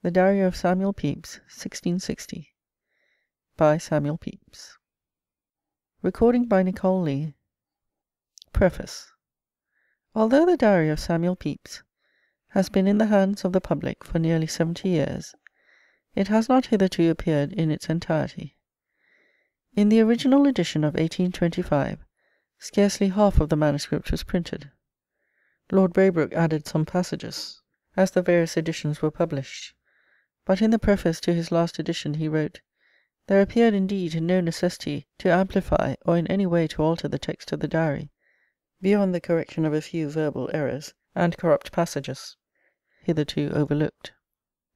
The Diary of Samuel Pepys, 1660. By Samuel Pepys. Recording by Nicole Lee. Preface. Although the Diary of Samuel Pepys has been in the hands of the public for nearly 70 years, it has not hitherto appeared in its entirety. In the original edition of 1825, scarcely half of the manuscript was printed. Lord Braybrooke added some passages, as the various editions were published. But in the preface to his last edition he wrote, "There appeared indeed no necessity to amplify or in any way to alter the text of the diary, beyond the correction of a few verbal errors and corrupt passages, hitherto overlooked."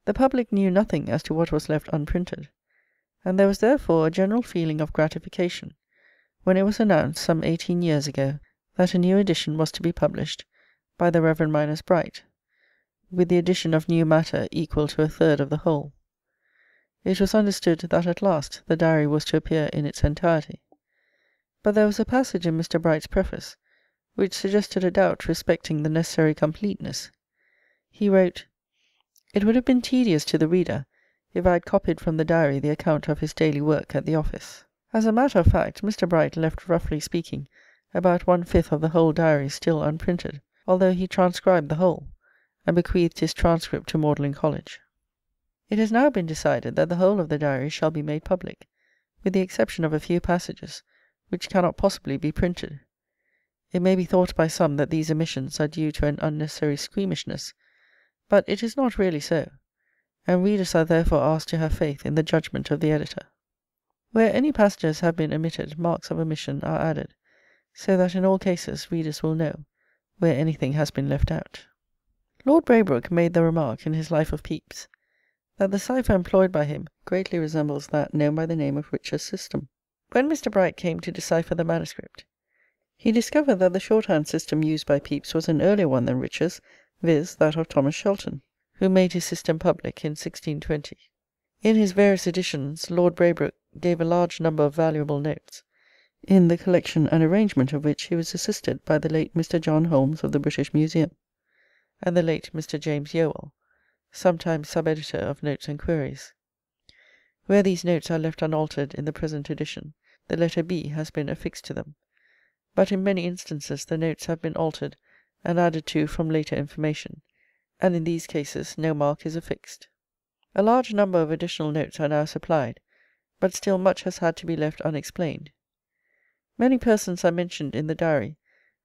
The public knew nothing as to what was left unprinted, and there was therefore a general feeling of gratification when it was announced some 18 years ago that a new edition was to be published by the Rev. Mynors Bright, with the addition of new matter equal to a third of the whole. It was understood that at last the diary was to appear in its entirety. But there was a passage in Mr. Bright's preface which suggested a doubt respecting the necessary completeness. He wrote, "It would have been tedious to the reader if I had copied from the diary the account of his daily work at the office." As a matter of fact, Mr. Bright left, roughly speaking, about 1/5 of the whole diary still unprinted, although he transcribed the whole, and bequeathed his transcript to Magdalen College. It has now been decided that the whole of the diary shall be made public, with the exception of a few passages which cannot possibly be printed. It may be thought by some that these omissions are due to an unnecessary squeamishness, but it is not really so, and readers are therefore asked to have faith in the judgment of the editor. Where any passages have been omitted, marks of omission are added, so that in all cases readers will know where anything has been left out. Lord Braybrooke made the remark in his Life of Pepys that the cipher employed by him greatly resembles that known by the name of Rich's system. When Mr. Bright came to decipher the manuscript, he discovered that the shorthand system used by Pepys was an earlier one than Rich's, viz. that of Thomas Shelton, who made his system public in 1620. In his various editions, Lord Braybrooke gave a large number of valuable notes, in the collection and arrangement of which he was assisted by the late Mr. John Holmes of the British Museum, and the late Mr. James Yowell, sometimes sub-editor of Notes and Queries. Where these notes are left unaltered in the present edition, the letter B has been affixed to them, but in many instances the notes have been altered and added to from later information, and in these cases no mark is affixed. A large number of additional notes are now supplied, but still much has had to be left unexplained. Many persons are mentioned in the diary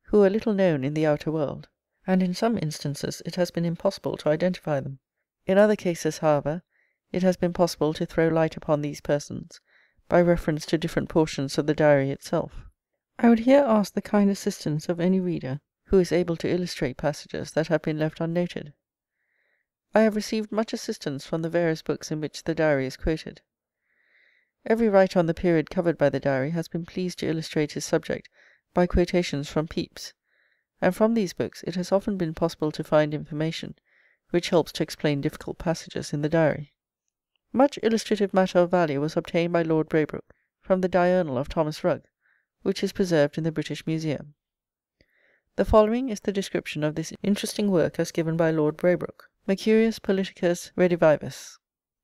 who are little known in the outer world, and in some instances it has been impossible to identify them. In other cases, however, it has been possible to throw light upon these persons by reference to different portions of the diary itself. I would here ask the kind assistance of any reader who is able to illustrate passages that have been left unnoted. I have received much assistance from the various books in which the diary is quoted. Every writer on the period covered by the diary has been pleased to illustrate his subject by quotations from Pepys, and from these books it has often been possible to find information which helps to explain difficult passages in the diary. Much illustrative matter of value was obtained by Lord Braybrooke from the diurnal of Thomas Rugg, which is preserved in the British Museum. The following is the description of this interesting work as given by Lord Braybrooke: Mercurius Politicus Redivivus,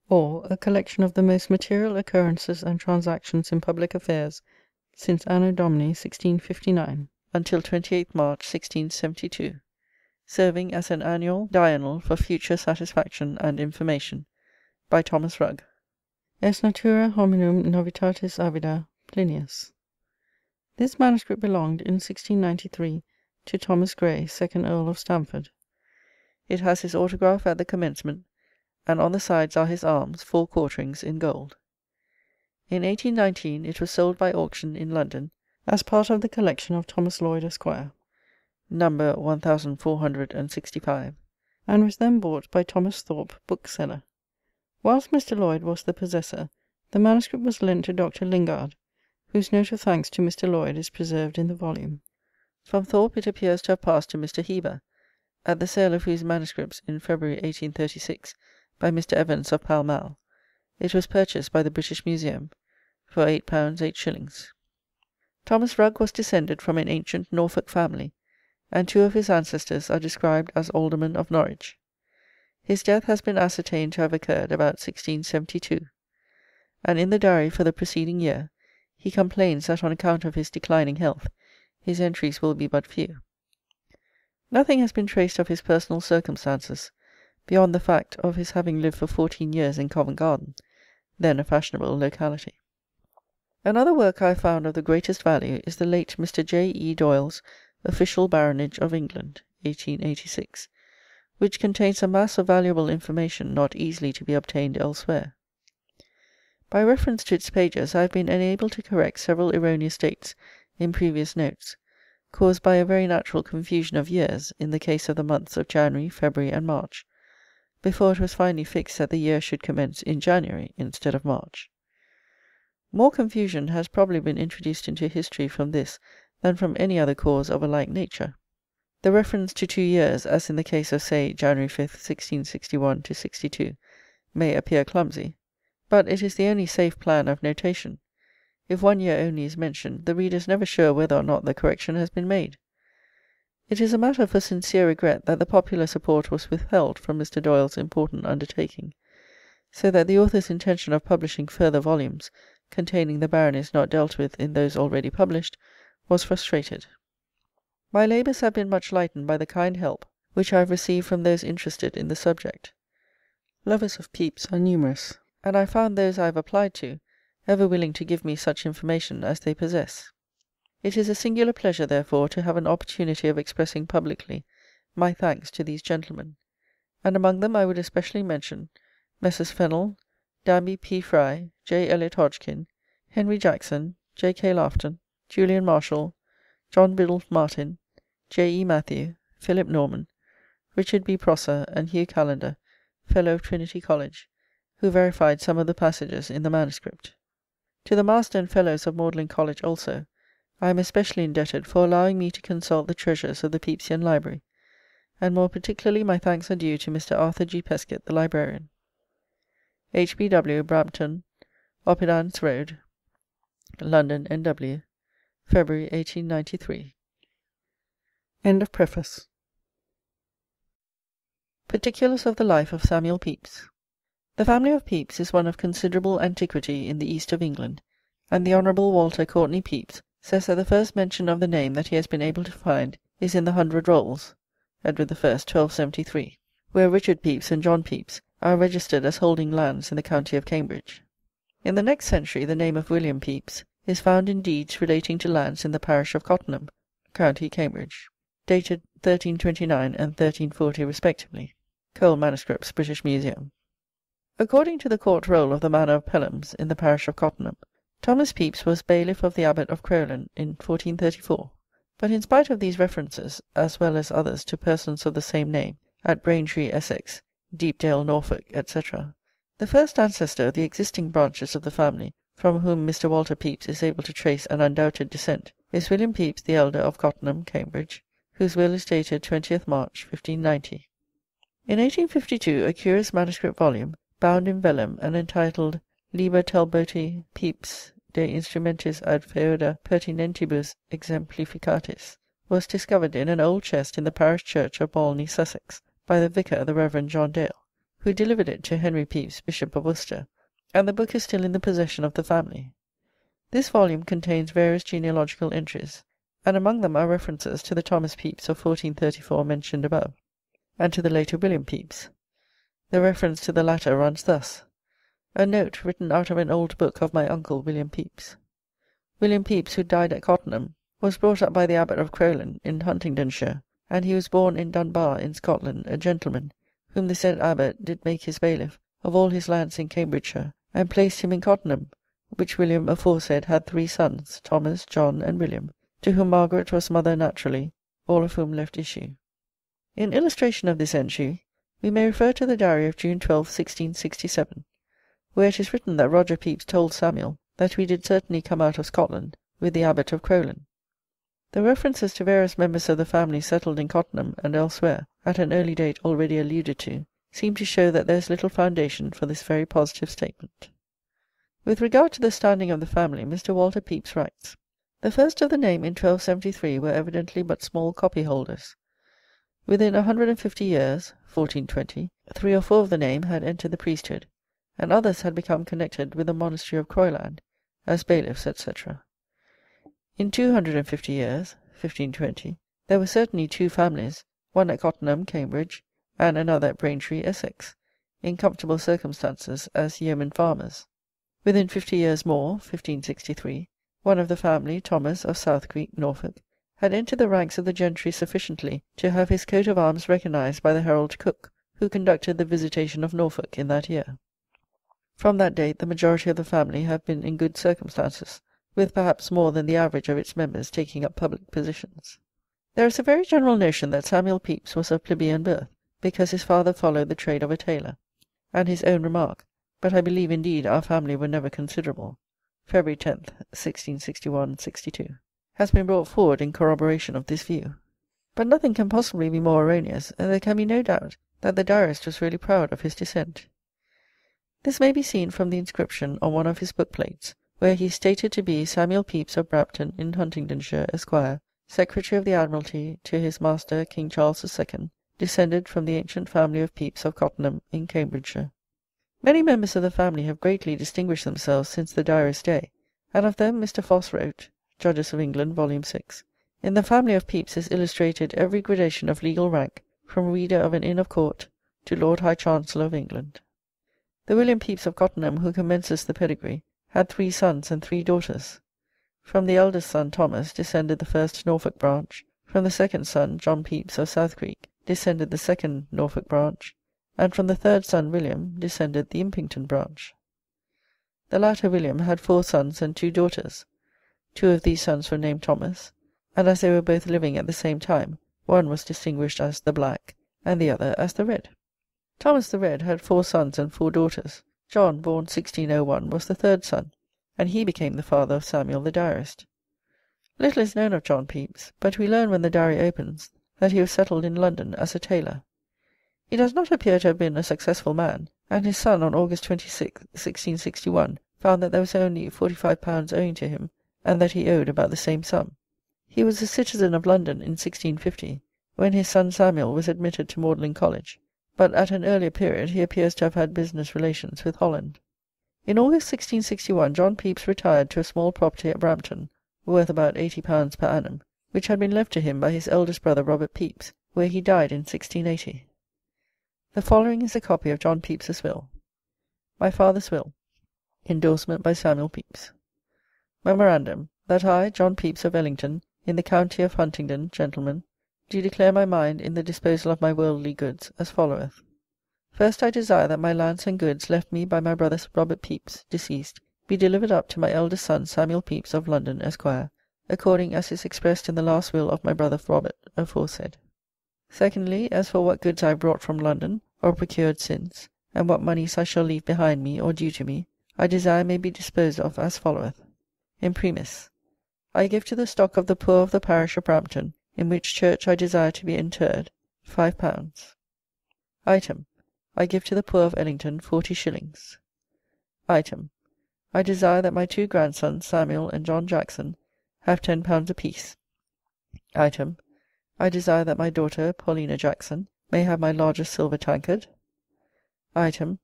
or a collection of the most material occurrences and transactions in public affairs since Anno Domini 1659 until 28th March 1672, serving as an annual diurnal for future satisfaction and information, by Thomas Rugg. Est natura hominum novitatis avida, Plinius. This manuscript belonged in 1693 to Thomas Gray, 2nd Earl of Stamford. It has his autograph at the commencement, and on the sides are his arms, 4 quarterings, in gold. In 1819 it was sold by auction in London as part of the collection of Thomas Lloyd, Esquire, number 1465, and was then bought by Thomas Thorpe, bookseller. Whilst Mr. Lloyd was the possessor, the manuscript was lent to Dr. Lingard, whose note of thanks to Mr. Lloyd is preserved in the volume. From Thorpe it appears to have passed to Mr. Heber, at the sale of whose manuscripts in February 1836 by Mr. Evans of Pall Mall, it was purchased by the British Museum for £8 8s. Thomas Rugg was descended from an ancient Norfolk family, and 2 of his ancestors are described as aldermen of Norwich. His death has been ascertained to have occurred about 1672, and in the diary for the preceding year he complains that on account of his declining health his entries will be but few. Nothing has been traced of his personal circumstances, beyond the fact of his having lived for 14 years in Covent Garden, then a fashionable locality. Another work I have found of the greatest value is the late Mr. J. E. Doyle's Official Baronage of England, 1886, which contains a mass of valuable information not easily to be obtained elsewhere. By reference to its pages I have been enabled to correct several erroneous dates in previous notes, caused by a very natural confusion of years in the case of the months of January, February, and March, before it was finally fixed that the year should commence in January instead of March. More confusion has probably been introduced into history from this than from any other cause of a like nature. The reference to 2 years, as in the case of, say, January 5th, 1661 to 62, may appear clumsy, but it is the only safe plan of notation. If 1 year only is mentioned, the reader is never sure whether or not the correction has been made. It is a matter for sincere regret that the popular support was withheld from Mr. Doyle's important undertaking, so that the author's intention of publishing further volumes containing the baronies not dealt with in those already published was frustrated. My labours have been much lightened by the kind help which I have received from those interested in the subject. Lovers of Pepys are numerous, and I found those I have applied to ever willing to give me such information as they possess. It is a singular pleasure, therefore, to have an opportunity of expressing publicly my thanks to these gentlemen, and among them I would especially mention Messrs. Fennell, Danby P. Fry, J. Eliot Hodgkin, Henry Jackson, J. K. Laughton, Julian Marshall, John Biddulph Martin, J. E. Matthew, Philip Norman, Richard B. Prosser, and Hugh Callender, Fellow of Trinity College, who verified some of the passages in the manuscript. To the Master and Fellows of Magdalen College also I am especially indebted for allowing me to consult the treasures of the Pepysian Library, and more particularly my thanks are due to Mr. Arthur G. Peskett, the librarian. H.B.W. Brampton, Oppidans Road, London, N.W., February 1893. End of Preface. Particulars of the Life of Samuel Pepys. The family of Pepys is one of considerable antiquity in the east of England, and the Honourable Walter Courtney Pepys says that the first mention of the name that he has been able to find is in the 100 Rolls, Edward I, 1273, where Richard Pepys and John Pepys are registered as holding lands in the county of Cambridge. In the next century the name of William Pepys is found in deeds relating to lands in the parish of Cottenham, county Cambridge, dated 1329 and 1340 respectively. Cole MSS. British Museum. According to the court roll of the manor of Pelhams in the parish of Cottenham, Thomas Pepys was bailiff of the abbot of Crowland in 1434, but in spite of these references, as well as others to persons of the same name, at Braintree, Essex, Deepdale, Norfolk, etc., the first ancestor of the existing branches of the family from whom Mr. Walter Pepys is able to trace an undoubted descent is William Pepys the elder of Cottenham, Cambridge, whose will is dated 20th March, 1590. In 1852 a curious manuscript volume, bound in vellum and entitled Liber Talboti Pepys de Instrumentis ad Feoda Pertinentibus Exemplificatis, was discovered in an old chest in the parish church of Bolney, Sussex, by the vicar, the Reverend John Dale, who delivered it to Henry Pepys, Bishop of Worcester, and the book is still in the possession of the family. This volume contains various genealogical entries, and among them are references to the Thomas Pepys of 1434 mentioned above, and to the later William Pepys. The reference to the latter runs thus: a note written out of an old book of my uncle William Pepys. William Pepys, who died at Cottenham, was brought up by the abbot of Crowland in Huntingdonshire, and he was born in Dunbar in Scotland, a gentleman, whom the said abbot did make his bailiff of all his lands in Cambridgeshire, and placed him in Cottenham, which William aforesaid had 3 sons, Thomas, John, and William, to whom Margaret was mother naturally, all of whom left issue. In illustration of this entry, we may refer to the diary of June 12, 1667, where it is written that Roger Pepys told Samuel that we did certainly come out of Scotland with the abbot of Crowland. The references to various members of the family settled in Cottenham and elsewhere, at an early date already alluded to, seem to show that there is little foundation for this very positive statement. With regard to the standing of the family, Mr. Walter Pepys writes, "The first of the name in 1273 were evidently but small copyholders. Within 150 years, 1420, 3 or 4 of the name had entered the priesthood, and others had become connected with the monastery of Croyland, as bailiffs, etc. In 250 years, 1520, there were certainly 2 families, one at Cottenham, Cambridge, and another at Braintree, Essex, in comfortable circumstances as yeomen farmers. Within 50 years more, 1563, one of the family, Thomas of Southcreek, Norfolk, had entered the ranks of the gentry sufficiently to have his coat of arms recognised by the herald Cook, who conducted the visitation of Norfolk in that year. From that date the majority of the family have been in good circumstances, with perhaps more than the average of its members taking up public positions. There is a very general notion that Samuel Pepys was of plebeian birth, because his father followed the trade of a tailor, and his own remark, but I believe indeed our family were never considerable, February 10th, 1661-62, has been brought forward in corroboration of this view. But nothing can possibly be more erroneous, and there can be no doubt that the diarist was really proud of his descent. This may be seen from the inscription on one of his book-plates, where he is stated to be Samuel Pepys of Brampton in Huntingdonshire, Esquire, Secretary of the Admiralty to his master King Charles II, descended from the ancient family of Pepys of Cottenham in Cambridgeshire. Many members of the family have greatly distinguished themselves since the diarist's day, and of them Mr. Foss wrote, Judges of England, Vol. 6, "In the family of Pepys is illustrated every gradation of legal rank, from reader of an Inn of Court to Lord High Chancellor of England." The William Pepys of Cottenham, who commences the pedigree, had 3 sons and 3 daughters. From the eldest son, Thomas, descended the first Norfolk branch. From the second son, John Pepys of Southcreek, descended the second Norfolk branch, and from the third son, William, descended the Impington branch. The latter William had 4 sons and 2 daughters. 2 of these sons were named Thomas, and as they were both living at the same time, one was distinguished as the Black, and the other as the Red. Thomas the Red had 4 sons and 4 daughters. John, born 1601, was the third son, and he became the father of Samuel the diarist. Little is known of John Pepys, but we learn when the diary opens that he was settled in London as a tailor. He does not appear to have been a successful man, and his son on August 26, 1661, found that there was only £45 owing to him, and that he owed about the same sum. He was a citizen of London in 1650, when his son Samuel was admitted to Magdalen College, but at an earlier period he appears to have had business relations with Holland. In August 1661 John Pepys retired to a small property at Brampton, worth about £80 per annum, which had been left to him by his eldest brother Robert Pepys, where he died in 1680. The following is a copy of John Pepys's will. My father's will. Endorsement by Samuel Pepys. Memorandum, that I, John Pepys of Ellington, in the county of Huntingdon, gentleman, do declare my mind in the disposal of my worldly goods, as followeth. First, I desire that my lands and goods left me by my brother Robert Pepys, deceased, be delivered up to my eldest son Samuel Pepys of London, Esquire, according as is expressed in the last will of my brother Robert aforesaid. Secondly, as for what goods I have brought from London, or procured since, and what moneys I shall leave behind me, or due to me, I desire may be disposed of as followeth. Imprimis, I give to the stock of the poor of the parish of Brampton, in which church I desire to be interred, £5. Item, I give to the poor of Ellington 40 shillings. Item, I desire that my 2 grandsons, Samuel and John Jackson, have £10 apiece. Item, I desire that my daughter, Paulina Jackson, may have my largest silver tankard. Item,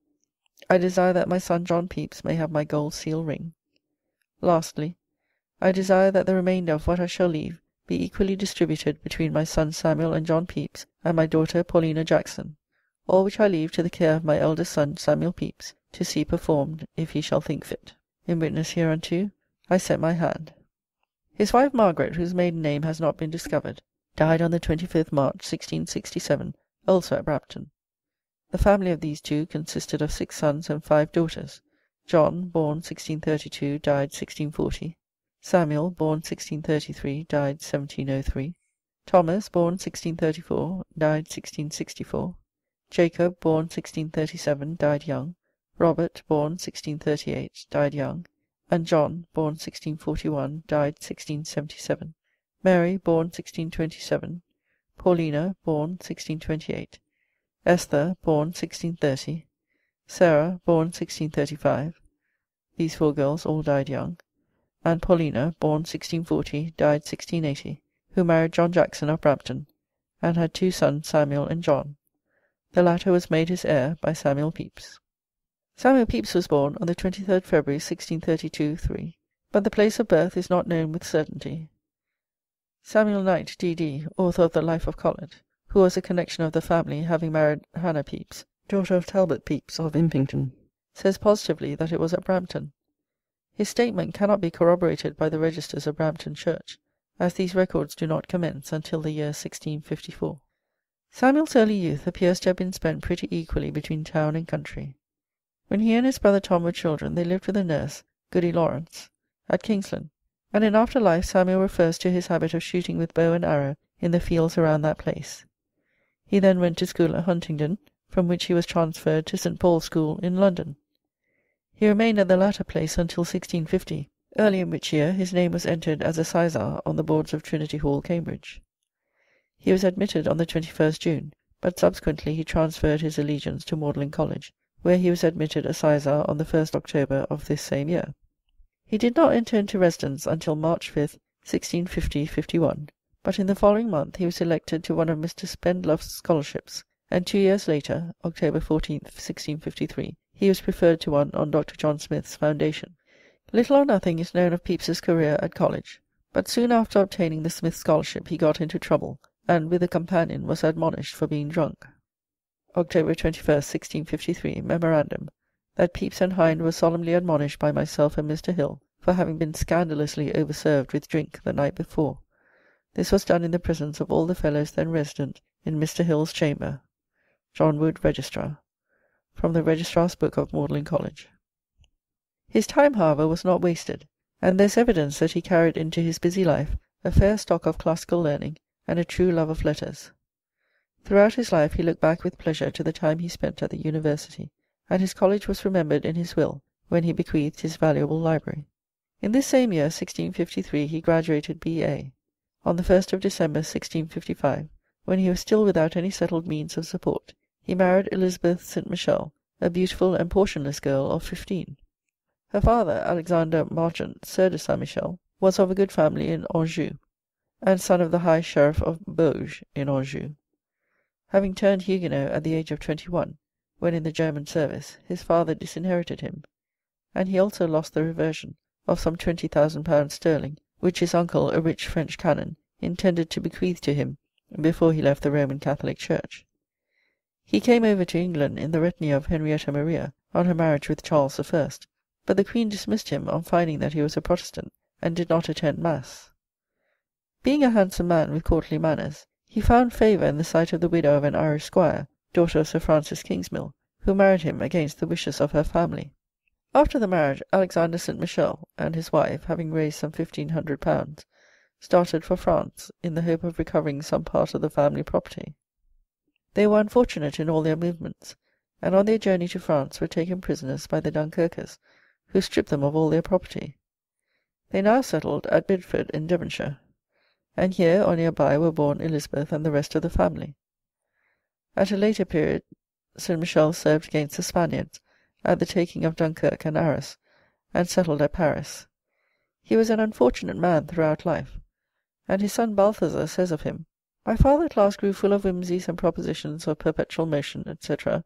I desire that my son John Pepys may have my gold seal ring. Lastly, I desire that the remainder of what I shall leave be equally distributed between my son Samuel and John Pepys and my daughter Paulina Jackson, all which I leave to the care of my eldest son Samuel Pepys to see performed, if he shall think fit. In witness hereunto, I set my hand. His wife Margaret, whose maiden name has not been discovered, died on the 25th March 1667, also at Brampton. The family of these 2 consisted of 6 sons and 5 daughters. John, born 1632, died 1640. Samuel, born 1633, died 1703. Thomas, born 1634, died 1664. Jacob, born 1637, died young. Robert, born 1638, died young. And John, born 1641, died 1677. Mary, born 1627. Paulina, born 1628. Esther, born 1630. Sarah, born 1635. These 4 girls all died young. And Paulina, born 1640, died 1680, who married John Jackson of Brampton, and had 2 sons, Samuel and John. The latter was made his heir by Samuel Pepys. Samuel Pepys was born on the 23rd February 1632-3, but the place of birth is not known with certainty. Samuel Knight, D.D., author of the Life of Colet, who was a connection of the family, having married Hannah Pepys, daughter of Talbot Pepys of Impington, says positively that it was at Brampton. His statement cannot be corroborated by the registers of Brampton Church, as these records do not commence until the year 1654. Samuel's early youth appears to have been spent pretty equally between town and country. When he and his brother Tom were children, they lived with a nurse, Goody Lawrence, at Kingsland, and in after life Samuel refers to his habit of shooting with bow and arrow in the fields around that place. He then went to school at Huntingdon, from which he was transferred to St. Paul's School in London. He remained at the latter place until 1650, early in which year his name was entered as a sizar on the boards of Trinity Hall, Cambridge. He was admitted on the 21st June, but subsequently he transferred his allegiance to Magdalen College, where he was admitted a sizar on the 1st October of this same year. He did not enter into residence until March 5th, 1650-51, but in the following month he was elected to one of Mr. Spendluff's scholarships, and 2 years later, October 14th, 1653, he was preferred to one on Dr. John Smith's foundation. Little or nothing is known of Pepys's career at college, but soon after obtaining the Smith scholarship he got into trouble, and with a companion was admonished for being drunk. October 21st, 1653, memorandum, that Pepys and Hind were solemnly admonished by myself and Mr. Hill for having been scandalously overserved with drink the night before. This was done in the presence of all the fellows then resident in Mr. Hill's chamber. John Wood, Registrar. From the Registrar's Book of Magdalen College. His time, however, was not wasted, and there is evidence that he carried into his busy life a fair stock of classical learning and a true love of letters. Throughout his life he looked back with pleasure to the time he spent at the university, and his college was remembered in his will when he bequeathed his valuable library. In this same year, 1653, he graduated B.A. On the 1st of December, 1655, when he was still without any settled means of support, he married Elizabeth St. Michel, a beautiful and portionless girl of 15. Her father, Alexander Marchant, Sieur de Saint Michel, was of a good family in Anjou, and son of the High Sheriff of Bauge in Anjou. Having turned Huguenot at the age of 21, when in the German service, his father disinherited him, and he also lost the reversion of some £20,000 sterling, which his uncle, a rich French canon, intended to bequeath to him before he left the Roman Catholic Church. He came over to England in the retinue of Henrietta Maria on her marriage with Charles I, but the Queen dismissed him on finding that he was a Protestant, and did not attend Mass. Being a handsome man with courtly manners, he found favour in the sight of the widow of an Irish squire, daughter of Sir Francis Kingsmill, who married him against the wishes of her family. After the marriage, Alexander St. Michel and his wife, having raised some £1,500, started for France, in the hope of recovering some part of the family property. They were unfortunate in all their movements, and on their journey to France were taken prisoners by the Dunkirkers, who stripped them of all their property. They now settled at Bidford in Devonshire, and here or near by were born Elizabeth and the rest of the family. At a later period St. Michel served against the Spaniards at the taking of Dunkirk and Arras, and settled at Paris. He was an unfortunate man throughout life, and his son Balthazar says of him, "My father at last grew full of whimsies and propositions of perpetual motion, etc.,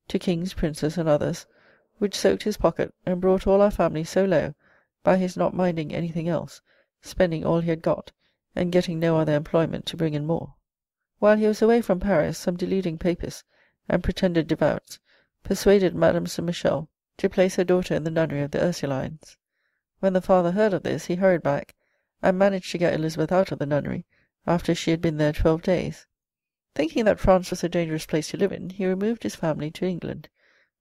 to kings, princes, and others, which soaked his pocket, and brought all our family so low, by his not minding anything else, spending all he had got, and getting no other employment to bring in more." While he was away from Paris, some deluding papists and pretended devouts persuaded Madame St. Michel to place her daughter in the nunnery of the Ursulines. When the father heard of this, he hurried back, and managed to get Elizabeth out of the nunnery after she had been there 12 days. Thinking that France was a dangerous place to live in, he removed his family to England,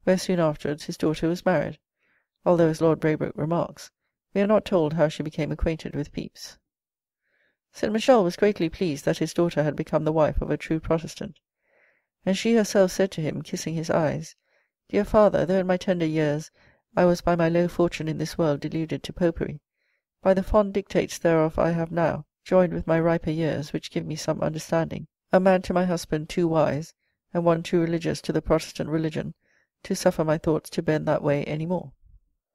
where soon afterwards his daughter was married, although, as Lord Braybrooke remarks, we are not told how she became acquainted with Pepys. St. Michel was greatly pleased that his daughter had become the wife of a true Protestant, and she herself said to him, kissing his eyes, "Dear father, though in my tender years I was by my low fortune in this world deluded to popery, by the fond dictates thereof I have now, joined with my riper years, which give me some understanding, a man to my husband too wise, and one too religious to the Protestant religion, to suffer my thoughts to bend that way any more."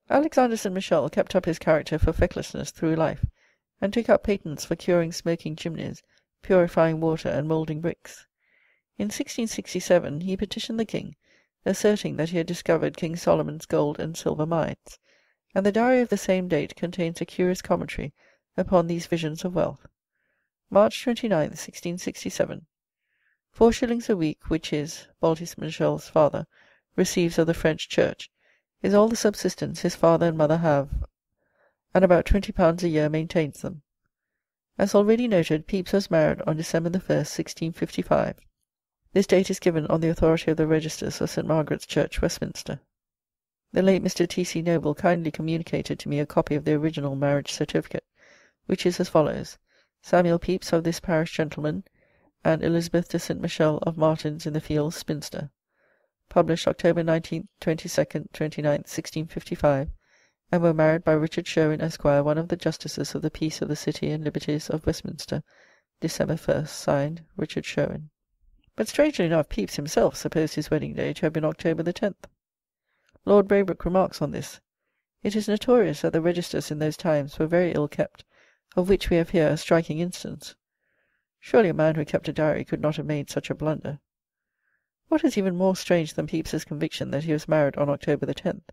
Alexander St. Michel kept up his character for fecklessness through life, and took up patents for curing smoking chimneys purifying water and moulding bricks. In 1667 he petitioned the king, asserting that he had discovered King Solomon's gold and silver mines, and the diary of the same date contains a curious commentary upon these visions of wealth. March 29, 1667. 4 shillings a week, which his, Baltis Michel's father, receives of the French Church, is all the subsistence his father and mother have, and about £20 a year maintains them. As already noted, Pepys was married on December the 1st, 1655. This date is given on the authority of the registers of St. Margaret's Church, Westminster. The late Mr. T.C. Noble kindly communicated to me a copy of the original marriage certificate, which is as follows: Samuel Pepys of this parish gentleman, and Elizabeth de St. Michel of Martins in the Fields, spinster. Published October 19th, 22nd, 29th, 1655, and were married by Richard Sherwin, Esquire, one of the Justices of the Peace of the City and Liberties of Westminster, December 1st, signed Richard Sherwin. But strangely enough, Pepys himself supposed his wedding day to have been October the 10th. Lord Braybrooke remarks on this: "It is notorious that the registers in those times were very ill kept, of which we have here a striking instance. Surely a man who kept a diary could not have made such a blunder." What is even more strange than Pepys's conviction that he was married on October the 10th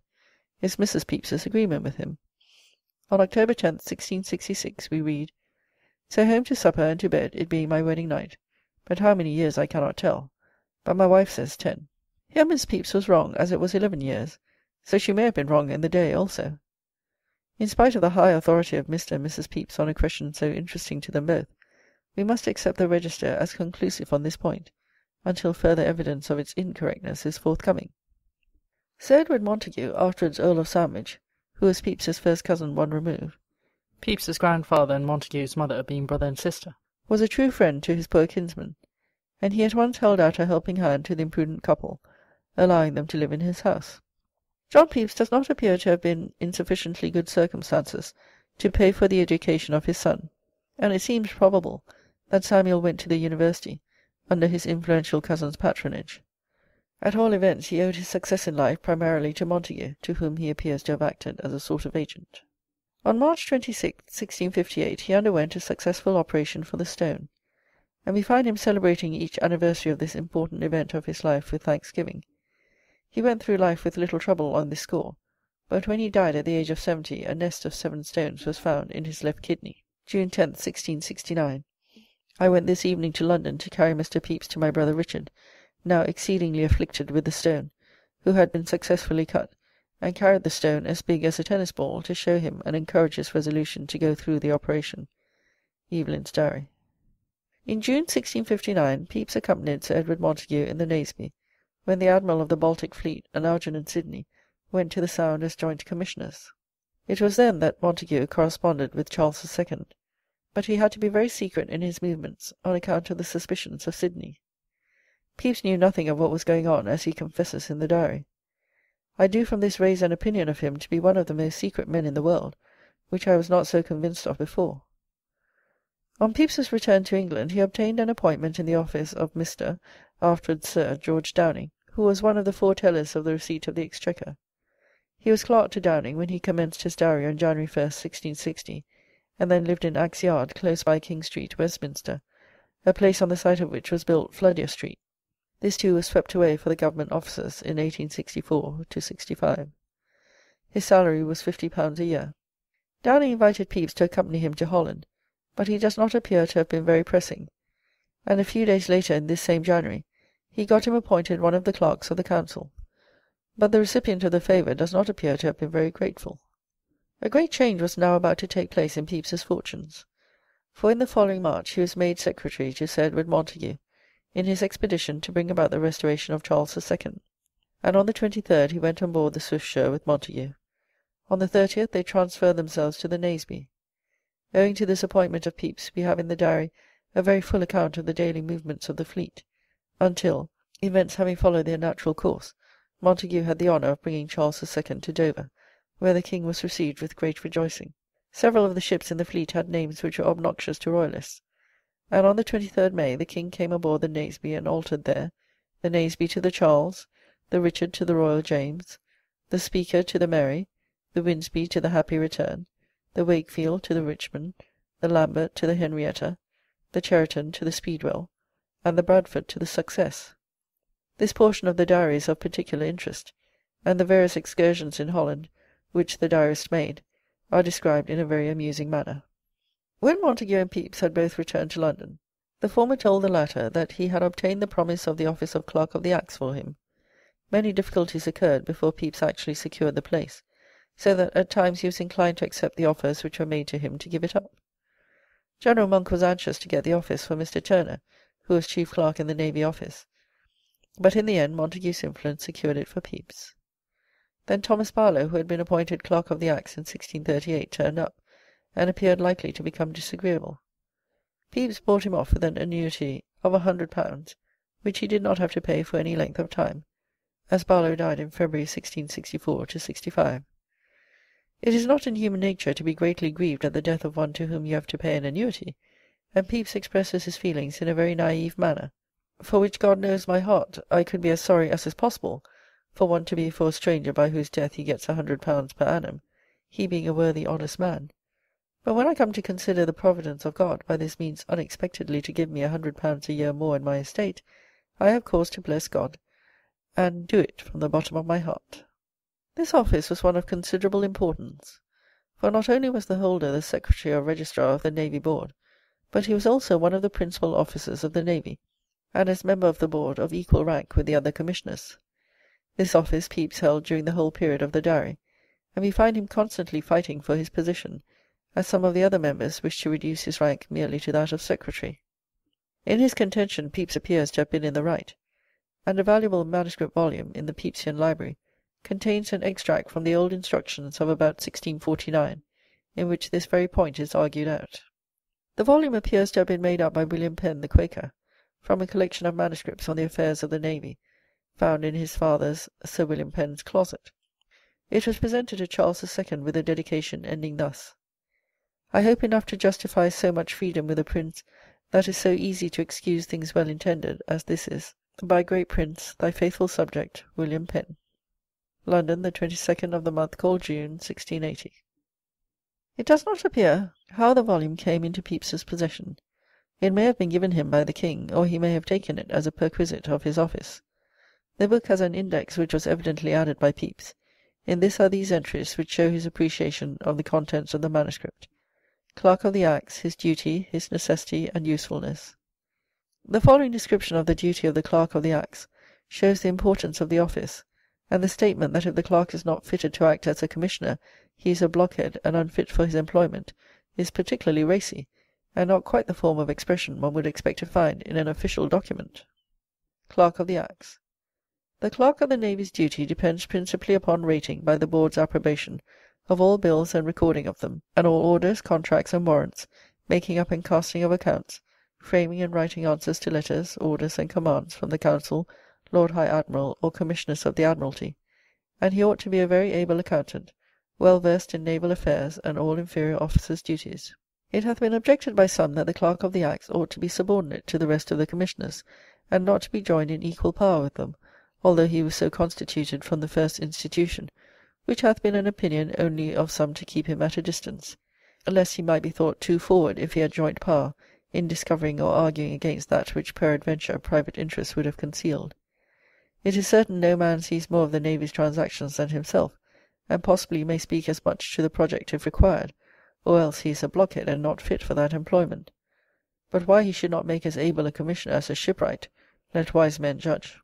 is Mrs. Pepys's agreement with him. On October 10th, 1666, we read, "So home to supper and to bed, it being my wedding night, but how many years I cannot tell, but my wife says 10. Here Miss Pepys was wrong, as it was 11 years, so she may have been wrong in the day also. In spite of the high authority of Mr. and Mrs. Pepys on a question so interesting to them both, we must accept the register as conclusive on this point, until further evidence of its incorrectness is forthcoming. Sir Edward Montague, afterwards Earl of Sandwich, who was Pepys's first cousin one remove, Pepys's grandfather and Montague's mother being brother and sister, was a true friend to his poor kinsman, and he at once held out a helping hand to the imprudent couple, allowing them to live in his house. John Pepys does not appear to have been in sufficiently good circumstances to pay for the education of his son, and it seems probable that Samuel went to the university under his influential cousin's patronage. At all events, he owed his success in life primarily to Montague, to whom he appears to have acted as a sort of agent. On March 26, 1658, he underwent a successful operation for the stone, and we find him celebrating each anniversary of this important event of his life with thanksgiving. He went through life with little trouble on this score, but when he died at the age of 70, a nest of 7 stones was found in his left kidney. June 10, 1669. I went this evening to London to carry Mr. Pepys to my brother Richard, now exceedingly afflicted with the stone, who had been successfully cut, and carried the stone, as big as a tennis ball, to show him and encourage his resolution to go through the operation. Evelyn's Diary. In June 1659, Pepys accompanied Sir Edward Montague in the Naseby, when the Admiral of the Baltic Fleet and Algernon Sidney went to the Sound as joint commissioners. It was then that Montague corresponded with Charles II, but he had to be very secret in his movements on account of the suspicions of Sidney. Pepys knew nothing of what was going on, as he confesses in the diary. I do from this raise an opinion of him to be one of the most secret men in the world, which I was not so convinced of before. On Pepys's return to England, he obtained an appointment in the office of Mr., afterwards Sir, George Downing, who was one of the 4 tellers of the receipt of the Exchequer. He was clerk to Downing when he commenced his diary on January 1st, 1660, and then lived in Axe Yard, close by King Street, Westminster, a place on the site of which was built Fludyer Street. This too was swept away for the government officers in 1864–65. His salary was £50 a year. Downing invited Pepys to accompany him to Holland, but he does not appear to have been very pressing, and a few days later in this same January he got him appointed one of the clerks of the council, but the recipient of the favour does not appear to have been very grateful. A great change was now about to take place in Pepys's fortunes, for in the following March he was made secretary to Sir Edward Montague in his expedition to bring about the restoration of Charles II, and on the 23rd he went on board the Swiftsure with Montague. On the 30th they transferred themselves to the Naseby. Owing to this appointment of Pepys, we have in the diary a very full account of the daily movements of the fleet, until, events having followed their natural course, Montague had the honour of bringing Charles II to Dover, where the king was received with great rejoicing. Several of the ships in the fleet had names which were obnoxious to royalists, and on the 23rd May the king came aboard the Naseby and altered there the Naseby to the Charles, the Richard to the Royal James, the Speaker to the Mary, the Winsby to the Happy Return, the Wakefield to the Richmond, the Lambert to the Henrietta, the Cheriton to the Speedwell, and the Bradford to the Success. This portion of the diary is of particular interest, and the various excursions in Holland, which the diarist made, are described in a very amusing manner. When Montague and Pepys had both returned to London, the former told the latter that he had obtained the promise of the office of Clerk of the Acts for him. Many difficulties occurred before Pepys actually secured the place, so that at times he was inclined to accept the offers which were made to him to give it up. General Monk was anxious to get the office for Mr. Turner, who was chief clerk in the Navy Office, but in the end Montague's influence secured it for Pepys. Then Thomas Barlow, who had been appointed Clerk of the Acts in 1638, turned up, and appeared likely to become disagreeable. Pepys bought him off with an annuity of £100, which he did not have to pay for any length of time, as Barlow died in February 1664–65. It is not in human nature to be greatly grieved at the death of one to whom you have to pay an annuity, and Pepys expresses his feelings in a very naive manner, for which God knows my heart I could be as sorry as is possible for one to be for a stranger by whose death he gets £100 per annum, he being a worthy honest man. But when I come to consider the providence of God by this means unexpectedly to give me £100 a year more in my estate, I have cause to bless God, and do it from the bottom of my heart. This office was one of considerable importance, for not only was the holder the Secretary or Registrar of the Navy Board, but he was also one of the principal officers of the Navy, and as member of the Board of equal rank with the other commissioners. This office Pepys held during the whole period of the diary, and we find him constantly fighting for his position, as some of the other members wished to reduce his rank merely to that of Secretary. In his contention Pepys appears to have been in the right, and a valuable manuscript volume in the Pepysian Library contains an extract from the old instructions of about 1649, in which this very point is argued out. The volume appears to have been made up by William Penn, the Quaker, from a collection of manuscripts on the affairs of the Navy, found in his father's, Sir William Penn's, closet. It was presented to Charles II with a dedication ending thus: "I hope enough to justify so much freedom with a prince that is so easy to excuse things well intended as this is, by great Prince, thy faithful subject, William Penn." London, the 22nd of the month called June, 1680. It does not appear how the volume came into Pepys's possession. It may have been given him by the king, or he may have taken it as a perquisite of his office. The book has an index which was evidently added by Pepys. In this are these entries which show his appreciation of the contents of the manuscript: Clerk of the Acts, his duty, his necessity, and usefulness. The following description of the duty of the Clerk of the Acts shows the importance of the office, and the statement that if the clerk is not fitted to act as a commissioner, he is a blockhead and unfit for his employment, is particularly racy, and not quite the form of expression one would expect to find in an official document. Clerk of the Acts. The Clerk of the Navy's duty depends principally upon rating, by the Board's approbation, of all bills and recording of them, and all orders, contracts, and warrants, making up and casting of accounts, framing and writing answers to letters, orders, and commands from the Council, Lord High Admiral, or Commissioners of the Admiralty, and he ought to be a very able accountant, well versed in naval affairs and all inferior officers' duties. It hath been objected by some that the Clerk of the Acts ought to be subordinate to the rest of the Commissioners, and not to be joined in equal power with them, although he was so constituted from the first institution, which hath been an opinion only of some to keep him at a distance, lest he might be thought too forward if he had joint power in discovering or arguing against that which peradventure private interest would have concealed. It is certain no man sees more of the Navy's transactions than himself, and possibly may speak as much to the project if required, or else he is a blockhead and not fit for that employment. But why he should not make as able a commissioner as a shipwright, let wise men judge.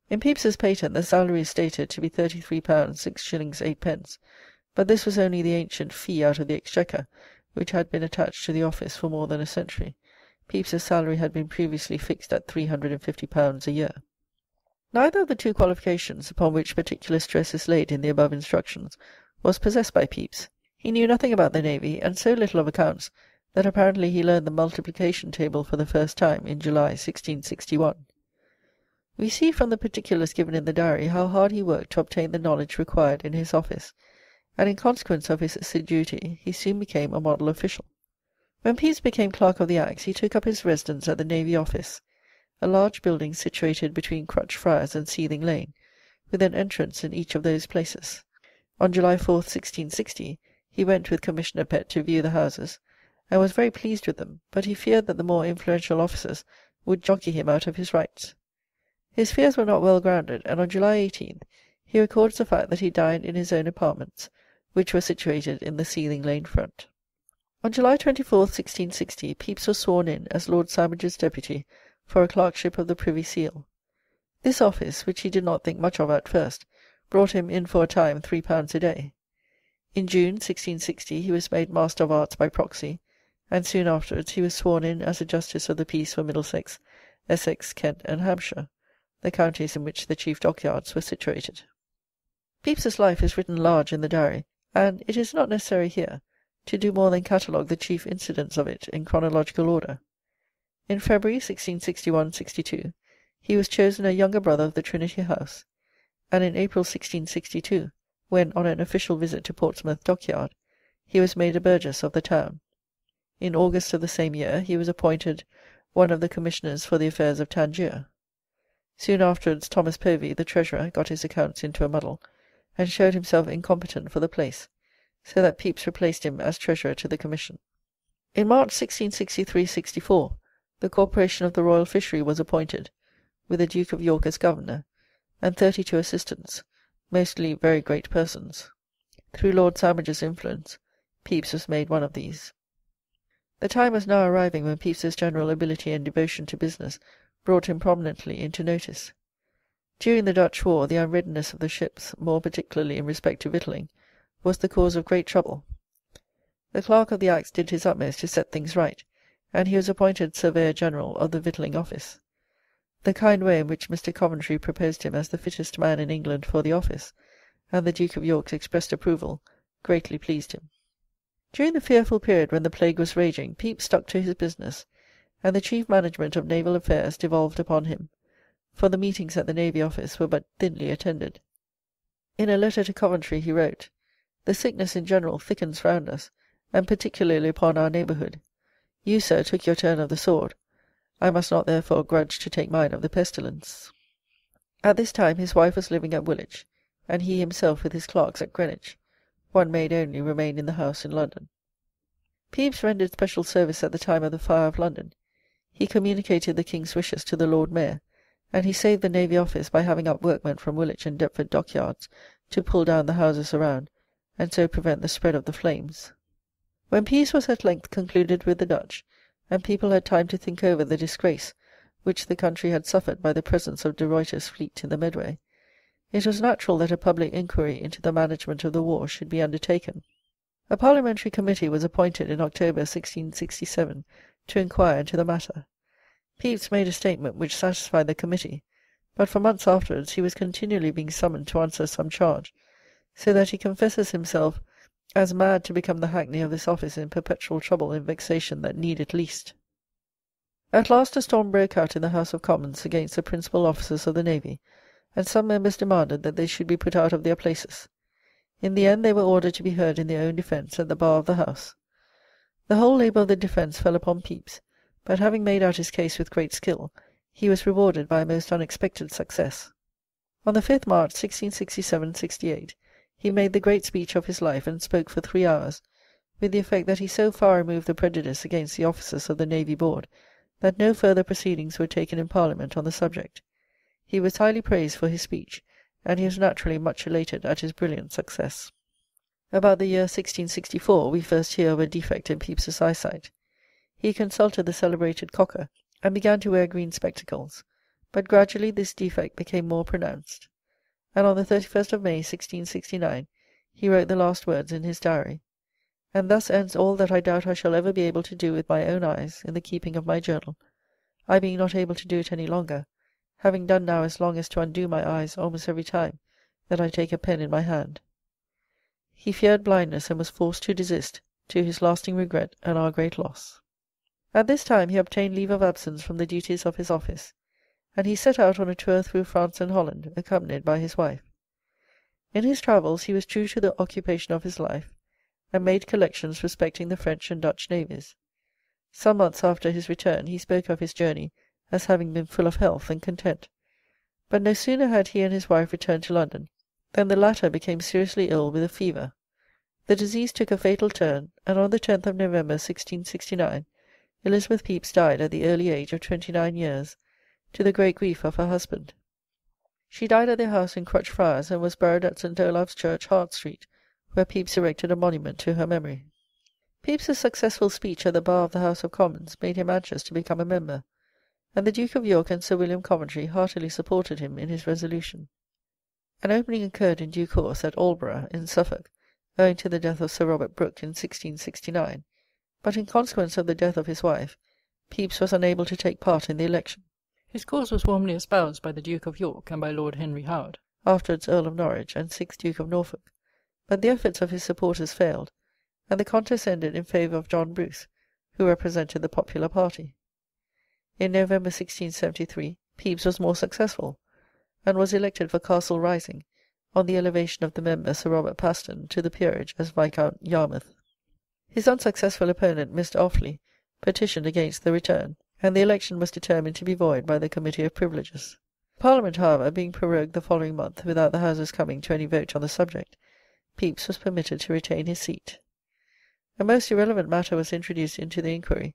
In Pepys's patent the salary is stated to be £33 6s. 8d, but this was only the ancient fee out of the Exchequer, which had been attached to the office for more than a century. Pepys's salary had been previously fixed at £350 a year. Neither of the two qualifications, upon which particular stress is laid in the above instructions, was possessed by Pepys. He knew nothing about the Navy, and so little of accounts, that apparently he learned the multiplication table for the first time in July 1661. We see from the particulars given in the diary how hard he worked to obtain the knowledge required in his office, and in consequence of his assiduity he soon became a model official. When Pepys became Clerk of the Acts, he took up his residence at the Navy Office, a large building situated between Crutch Friars and Seething Lane, with an entrance in each of those places. On July 4th, 1660, he went with Commissioner Pett to view the houses, and was very pleased with them, but he feared that the more influential officers would jockey him out of his rights. His fears were not well grounded, and on July 18th he records the fact that he dined in his own apartments, which were situated in the Seething Lane front. On July 24th, 1660, Pepys was sworn in as Lord Sandwich's deputy for a clerkship of the Privy Seal. This office, which he did not think much of at first, brought him in for a time £3 a day. In June 1660 he was made Master of Arts by proxy, and soon afterwards he was sworn in as a Justice of the Peace for Middlesex, Essex, Kent, and Hampshire, the counties in which the chief dockyards were situated. Pepys's life is written large in the diary, and it is not necessary here to do more than catalogue the chief incidents of it in chronological order. In February 1661-62 he was chosen a younger brother of the Trinity House, and in April 1662, when on an official visit to Portsmouth Dockyard, he was made a burgess of the town. In August of the same year he was appointed one of the commissioners for the affairs of Tangier. Soon afterwards Thomas Povey, the treasurer, got his accounts into a muddle, and showed himself incompetent for the place, so that Pepys replaced him as treasurer to the commission. In March 1663-64 the Corporation of the Royal Fishery was appointed, with the Duke of York as governor, and 32 assistants, mostly very great persons. Through Lord Sandwich's influence, Pepys was made one of these. The time was now arriving when Pepys's general ability and devotion to business brought him prominently into notice. During the Dutch War, the unreadiness of the ships, more particularly in respect to victualling, was the cause of great trouble. The Clerk of the Acts did his utmost to set things right, and he was appointed Surveyor General of the Victualling Office. The kind way in which Mr. Coventry proposed him as the fittest man in England for the office, and the Duke of York's expressed approval, greatly pleased him. During the fearful period when the plague was raging, Pepys stuck to his business, and the chief management of naval affairs devolved upon him, for the meetings at the Navy Office were but thinly attended. In a letter to Coventry he wrote, "The sickness in general thickens round us, and particularly upon our neighbourhood. You, sir, took your turn of the sword. I must not therefore grudge to take mine of the pestilence." At this time his wife was living at Woolwich, and he himself with his clerks at Greenwich. One maid only remained in the house in London. Pepys rendered special service at the time of the fire of London. He communicated the King's wishes to the Lord Mayor, and he saved the Navy Office by having up workmen from Woolwich and Deptford dockyards to pull down the houses around, and so prevent the spread of the flames. When peace was at length concluded with the Dutch, and people had time to think over the disgrace which the country had suffered by the presence of De Ruyter's fleet in the Medway, it was natural that a public inquiry into the management of the war should be undertaken. A parliamentary committee was appointed in October 1667 to inquire into the matter. Pepys made a statement which satisfied the committee, but for months afterwards he was continually being summoned to answer some charge, so that he confesses himself as mad to become the hackney of this office in perpetual trouble and vexation that need it least. At last a storm broke out in the House of Commons against the principal officers of the Navy, and some members demanded that they should be put out of their places. In the end they were ordered to be heard in their own defence at the bar of the House. The whole labour of the defence fell upon Pepys, but having made out his case with great skill, he was rewarded by a most unexpected success. On the 5th March 1667-68 he made the great speech of his life and spoke for 3 hours, with the effect that he so far removed the prejudice against the officers of the Navy Board that no further proceedings were taken in Parliament on the subject. He was highly praised for his speech, and he was naturally much elated at his brilliant success. About the year 1664 we first hear of a defect in Pepys's eyesight. He consulted the celebrated Cocker, and began to wear green spectacles, but gradually this defect became more pronounced, and on the 31st of May 1669 he wrote the last words in his diary, "And thus ends all that I doubt I shall ever be able to do with my own eyes in the keeping of my journal, I being not able to do it any longer, having done now as long as to undo my eyes almost every time that I take a pen in my hand." He feared blindness and was forced to desist, to his lasting regret and our great loss. At this time he obtained leave of absence from the duties of his office, and he set out on a tour through France and Holland, accompanied by his wife. In his travels he was true to the occupation of his life, and made collections respecting the French and Dutch navies. Some months after his return he spoke of his journey as having been full of health and content. But no sooner had he and his wife returned to London than the latter became seriously ill with a fever. The disease took a fatal turn, and on the 10th of November 1669 Elizabeth Pepys died at the early age of 29 years, to the great grief of her husband. She died at their house in Crutch Friars, and was buried at St. Olave's Church, Hart Street, where Pepys erected a monument to her memory. Pepys's successful speech at the bar of the House of Commons made him anxious to become a member, and the Duke of York and Sir William Coventry heartily supported him in his resolution. An opening occurred in due course at Aldborough, in Suffolk, owing to the death of Sir Robert Brooke in 1669, but in consequence of the death of his wife, Pepys was unable to take part in the election. His cause was warmly espoused by the Duke of York and by Lord Henry Howard, afterwards Earl of Norwich and 6th Duke of Norfolk, but the efforts of his supporters failed, and the contest ended in favour of John Bruce, who represented the popular party. In November 1673 Pepys was more successful, and was elected for Castle Rising, on the elevation of the member Sir Robert Paston to the peerage as Viscount Yarmouth. His unsuccessful opponent, Mr. Offley, petitioned against the return, and the election was determined to be void by the Committee of Privileges. Parliament, however, being prorogued the following month without the Houses coming to any vote on the subject, Pepys was permitted to retain his seat. A most irrelevant matter was introduced into the inquiry,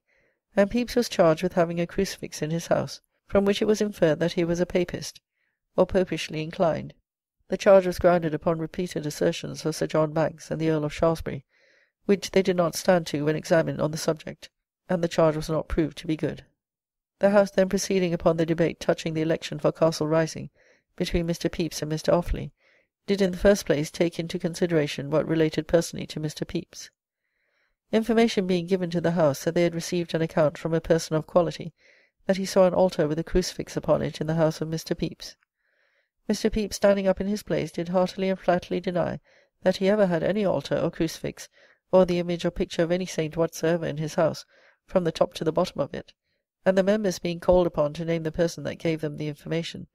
and Pepys was charged with having a crucifix in his house, from which it was inferred that he was a Papist, or popishly inclined. The charge was grounded upon repeated assertions of Sir John Banks and the Earl of Shaftesbury, which they did not stand to when examined on the subject, and the charge was not proved to be good. The House then proceeding upon the debate touching the election for Castle Rising between Mr. Pepys and Mr. Offley, did in the first place take into consideration what related personally to Mr. Pepys. Information being given to the House that they had received an account from a person of quality that he saw an altar with a crucifix upon it in the house of Mr. Pepys. Mr. Pepys, standing up in his place, did heartily and flatly deny that he ever had any altar or crucifix, or the image or picture of any saint whatsoever in his house, from the top to the bottom of it, and the members being called upon to name the person that gave them the information,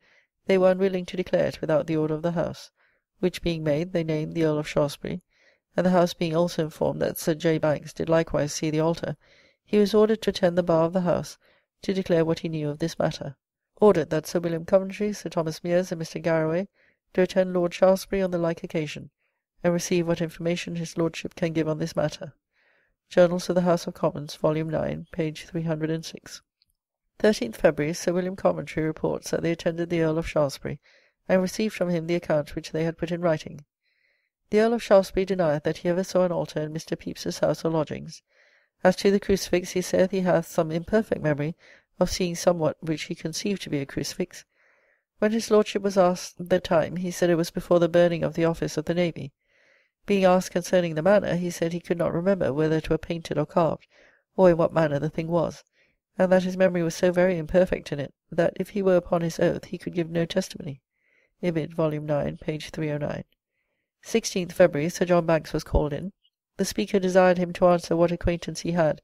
they were unwilling to declare it without the order of the House, which being made, they named the Earl of Shaftesbury, and the House being also informed that Sir J. Banks did likewise see the altar, he was ordered to attend the bar of the House to declare what he knew of this matter. Ordered that Sir William Coventry, Sir Thomas Meres, and Mr. Garraway do attend Lord Shaftesbury on the like occasion, and receive what information his lordship can give on this matter. Journals of the House of Commons, Vol. 9, page 306. 13th February, Sir William Coventry reports that they attended the Earl of Shaftesbury, and received from him the account which they had put in writing. The Earl of Shaftesbury denieth that he ever saw an altar in Mr. Pepys's house or lodgings. As to the crucifix, he saith he hath some imperfect memory of seeing somewhat which he conceived to be a crucifix. When his lordship was asked the time, he said it was before the burning of the office of the Navy. Being asked concerning the manner, he said he could not remember whether it were painted or carved, or in what manner the thing was, and that his memory was so very imperfect in it, that if he were upon his oath he could give no testimony. Ibid, Vol. 9, page 309. 16th February, Sir John Banks was called in. The Speaker desired him to answer what acquaintance he had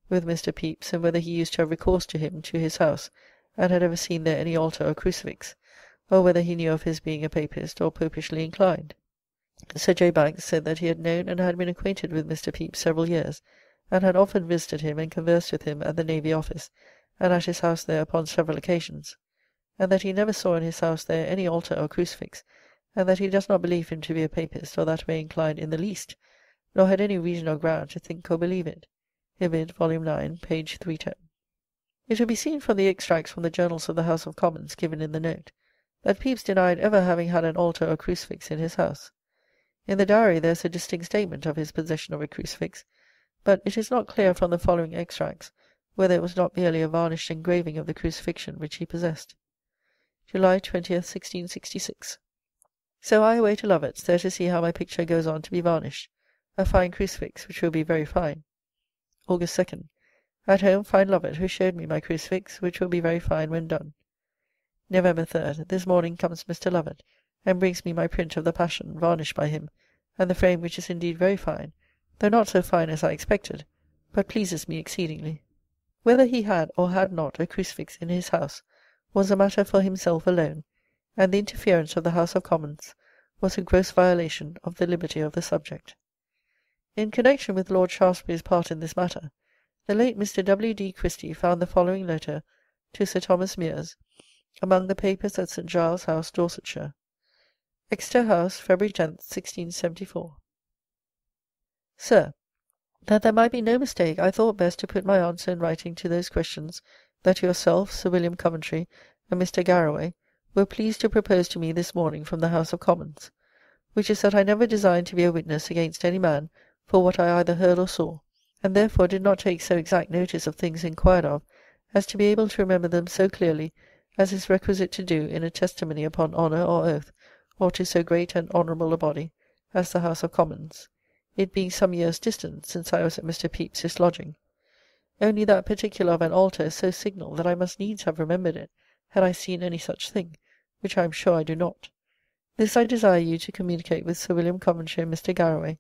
with Mr. Pepys, and whether he used to have recourse to him to his house, and had ever seen there any altar or crucifix, or whether he knew of his being a Papist or popishly inclined. Sir J. Banks said that he had known and had been acquainted with Mr. Pepys several years, and had often visited him and conversed with him at the Navy Office, and at his house there upon several occasions, and that he never saw in his house there any altar or crucifix, and that he does not believe him to be a Papist or that way inclined in the least, nor had any reason or ground to think or believe it. Ibid, Vol. 9, page 310. It will be seen from the extracts from the Journals of the House of Commons given in the note, that Pepys denied ever having had an altar or crucifix in his house. In the diary there is a distinct statement of his possession of a crucifix, but it is not clear from the following extracts whether it was not merely a varnished engraving of the crucifixion which he possessed. July 20th, 1666. So I away to Lovett's, there to see how my picture goes on to be varnished. A fine crucifix, which will be very fine. August 2nd. At home find Lovett, who showed me my crucifix, which will be very fine when done. November 3rd. This morning comes Mr. Lovett, and brings me my print of the Passion, varnished by him, and the frame which is indeed very fine, though not so fine as I expected, but pleases me exceedingly. Whether he had or had not a crucifix in his house was a matter for himself alone, and the interference of the House of Commons was a gross violation of the liberty of the subject. In connection with Lord Shaftesbury's part in this matter, the late Mr. W. D. Christie found the following letter to Sir Thomas Meres among the papers at St. Giles House, Dorsetshire. Exeter House, February 10th, 1674. Sir, that there might be no mistake, I thought best to put my answer in writing to those questions that yourself, Sir William Coventry, and Mr. Garraway were pleased to propose to me this morning from the House of Commons, which is that I never designed to be a witness against any man for what I either heard or saw, and therefore did not take so exact notice of things inquired of as to be able to remember them so clearly as is requisite to do in a testimony upon honour or oath, or to so great and honourable a body as the House of Commons, it being some years distant since I was at Mr. Pepys's lodging. Only that particular of an altar is so signal that I must needs have remembered it, had I seen any such thing, which I am sure I do not. This I desire you to communicate with Sir William Coventry and Mr. Garraway,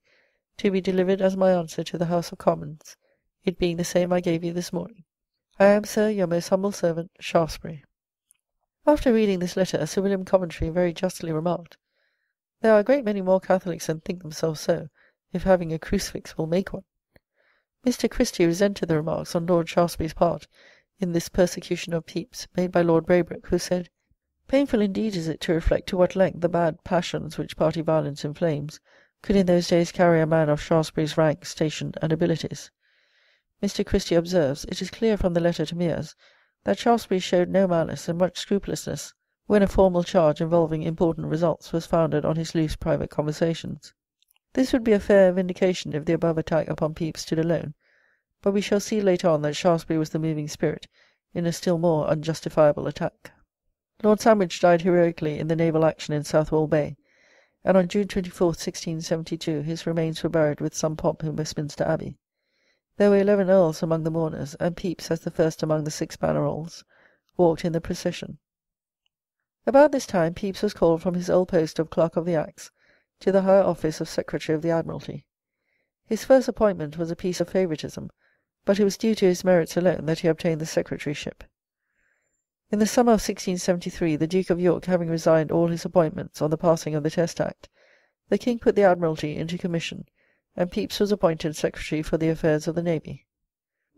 to be delivered as my answer to the House of Commons, it being the same I gave you this morning. I am, sir, your most humble servant, Shaftesbury. After reading this letter, Sir William Coventry very justly remarked, "There are a great many more Catholics than think themselves so, if having a crucifix will make one." Mr. Christie resented the remarks on Lord Shaftesbury's part in this persecution of Pepys made by Lord Braybrooke, who said, "Painful indeed is it to reflect to what length the bad passions which party violence inflames could in those days carry a man of Shaftesbury's rank, station, and abilities." Mr. Christie observes, "It is clear from the letter to Mears that Shaftesbury showed no malice and much scrupulousness when a formal charge involving important results was founded on his loose private conversations." This would be a fair vindication if the above attack upon Pepys stood alone, but we shall see later on that Shaftesbury was the moving spirit in a still more unjustifiable attack. Lord Sandwich died heroically in the naval action in Southwold Bay, and on June 24th, 1672, his remains were buried with some pomp in Westminster Abbey. There were 11 earls among the mourners, and Pepys, as the first among the 6 Bannerolls, walked in the procession. About this time Pepys was called from his old post of Clerk of the Acts to the higher office of Secretary of the Admiralty. His first appointment was a piece of favouritism, but it was due to his merits alone that he obtained the secretaryship. In the summer of 1673, the Duke of York having resigned all his appointments on the passing of the Test Act, the King put the Admiralty into commission, and Pepys was appointed Secretary for the Affairs of the Navy.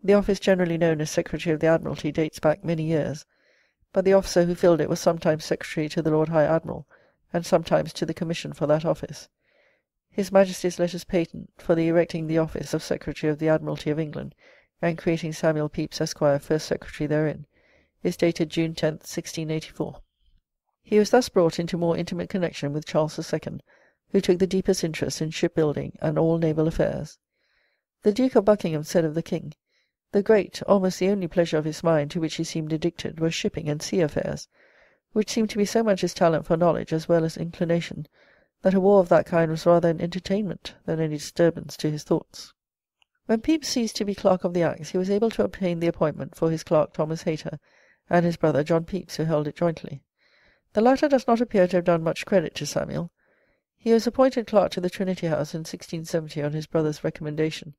The office generally known as Secretary of the Admiralty dates back many years, but the officer who filled it was sometimes Secretary to the Lord High Admiral, and sometimes to the Commission for that office. His Majesty's letters patent for the erecting the office of Secretary of the Admiralty of England, and creating Samuel Pepys, Esquire, first Secretary therein, is dated June 10th, 1684. He was thus brought into more intimate connection with Charles II, who took the deepest interest in shipbuilding and all naval affairs. The Duke of Buckingham said of the King, "The great, almost the only pleasure of his mind to which he seemed addicted was shipping and sea affairs, which seemed to be so much his talent for knowledge as well as inclination, that a war of that kind was rather an entertainment than any disturbance to his thoughts." When Pepys ceased to be Clerk of the Acts, he was able to obtain the appointment for his clerk Thomas Hayter, and his brother John Pepys, who held it jointly. The latter does not appear to have done much credit to Samuel. He was appointed clerk to the Trinity House in 1670 on his brother's recommendation,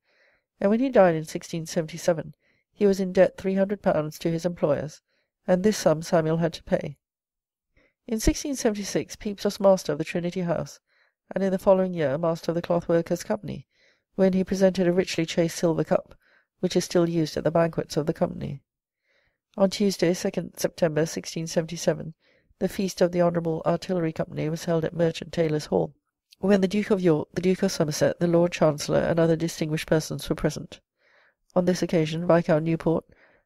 and when he died in 1677 he was in debt £300 to his employers, and this sum Samuel had to pay. In 1676 Pepys was master of the Trinity House, and in the following year master of the Clothworkers' Company, when he presented a richly chased silver cup, which is still used at the banquets of the company. On Tuesday, 2nd September 1677, the feast of the Honourable Artillery Company was held at Merchant Taylor's Hall, when the Duke of York, the Duke of Somerset, the Lord Chancellor, and other distinguished persons were present. On this occasion Viscount Newport,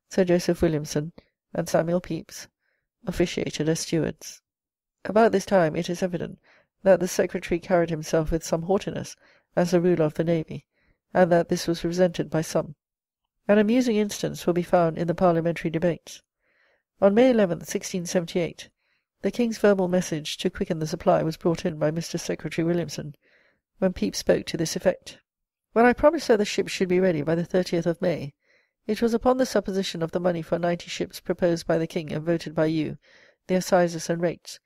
Sir Joseph Williamson, and Samuel Pepys officiated as stewards. About this time it is evident that the Secretary carried himself with some haughtiness as a ruler of the navy, and that this was resented by some. An amusing instance will be found in the parliamentary debates. On May 11th, 1678, the King's verbal message to quicken the supply was brought in by Mr. Secretary Williamson, when Pepys spoke to this effect: "When I promised that the ships should be ready by the 30th of May, it was upon the supposition of the money for 90 ships proposed by the King and voted by you, their sizes and rates,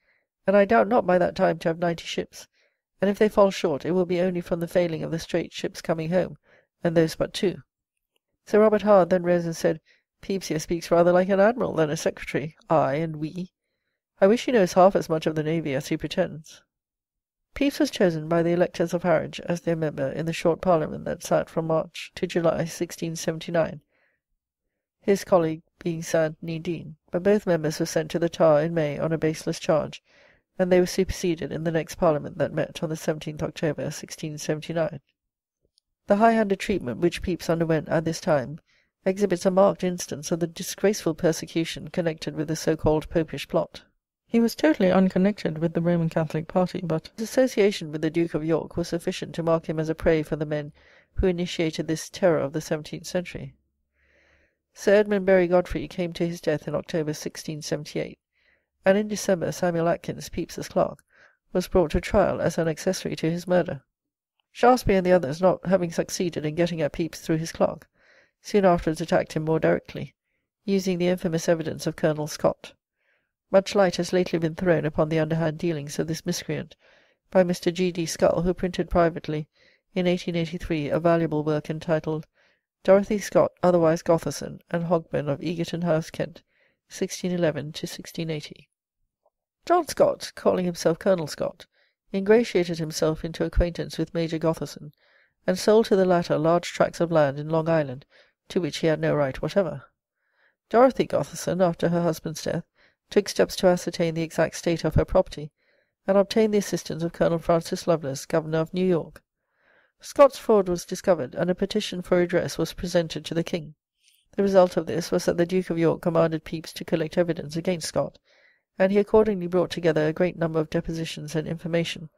and I doubt not by that time to have 90 ships, and if they fall short it will be only from the failing of the straight ships coming home, and those but 2. Sir Robert Howard then rose and said, 'Pepys here speaks rather like an admiral than a secretary, I and we. I wish he knows half as much of the navy as he pretends.'" Pepys was chosen by the electors of Harwich as their member in the short parliament that sat from March to July 1679, his colleague being Sir Anthony Deane, but both members were sent to the Tower in May on a baseless charge, and they were superseded in the next parliament that met on the 17th October 1679. The high-handed treatment which Pepys underwent at this time exhibits a marked instance of the disgraceful persecution connected with the so-called Popish plot. He was totally unconnected with the Roman Catholic party, but his association with the Duke of York was sufficient to mark him as a prey for the men who initiated this terror of the 17th century. Sir Edmund Berry Godfrey came to his death in October 1678, and in December Samuel Atkins, Pepys's clerk, was brought to trial as an accessory to his murder. Shaftesbury and the others, not having succeeded in getting at Pepys through his clerk, soon afterwards attacked him more directly, using the infamous evidence of Colonel Scott. Much light has lately been thrown upon the underhand dealings of this miscreant by Mr. G. D. Scull, who printed privately in 1883 a valuable work entitled Dorothy Scott, otherwise Gotherson, and Hogben of Egerton House, Kent, 1611 to 1680. John Scott, calling himself Colonel Scott, ingratiated himself into acquaintance with Major Gotherson, and sold to the latter large tracts of land in Long Island, to which he had no right whatever. Dorothy Gotherson, after her husband's death, took steps to ascertain the exact state of her property, and obtained the assistance of Colonel Francis Lovelace, Governor of New York. Scott's fraud was discovered, and a petition for redress was presented to the king. The result of this was that the Duke of York commanded Pepys to collect evidence against Scott, and he accordingly brought together a great number of depositions and information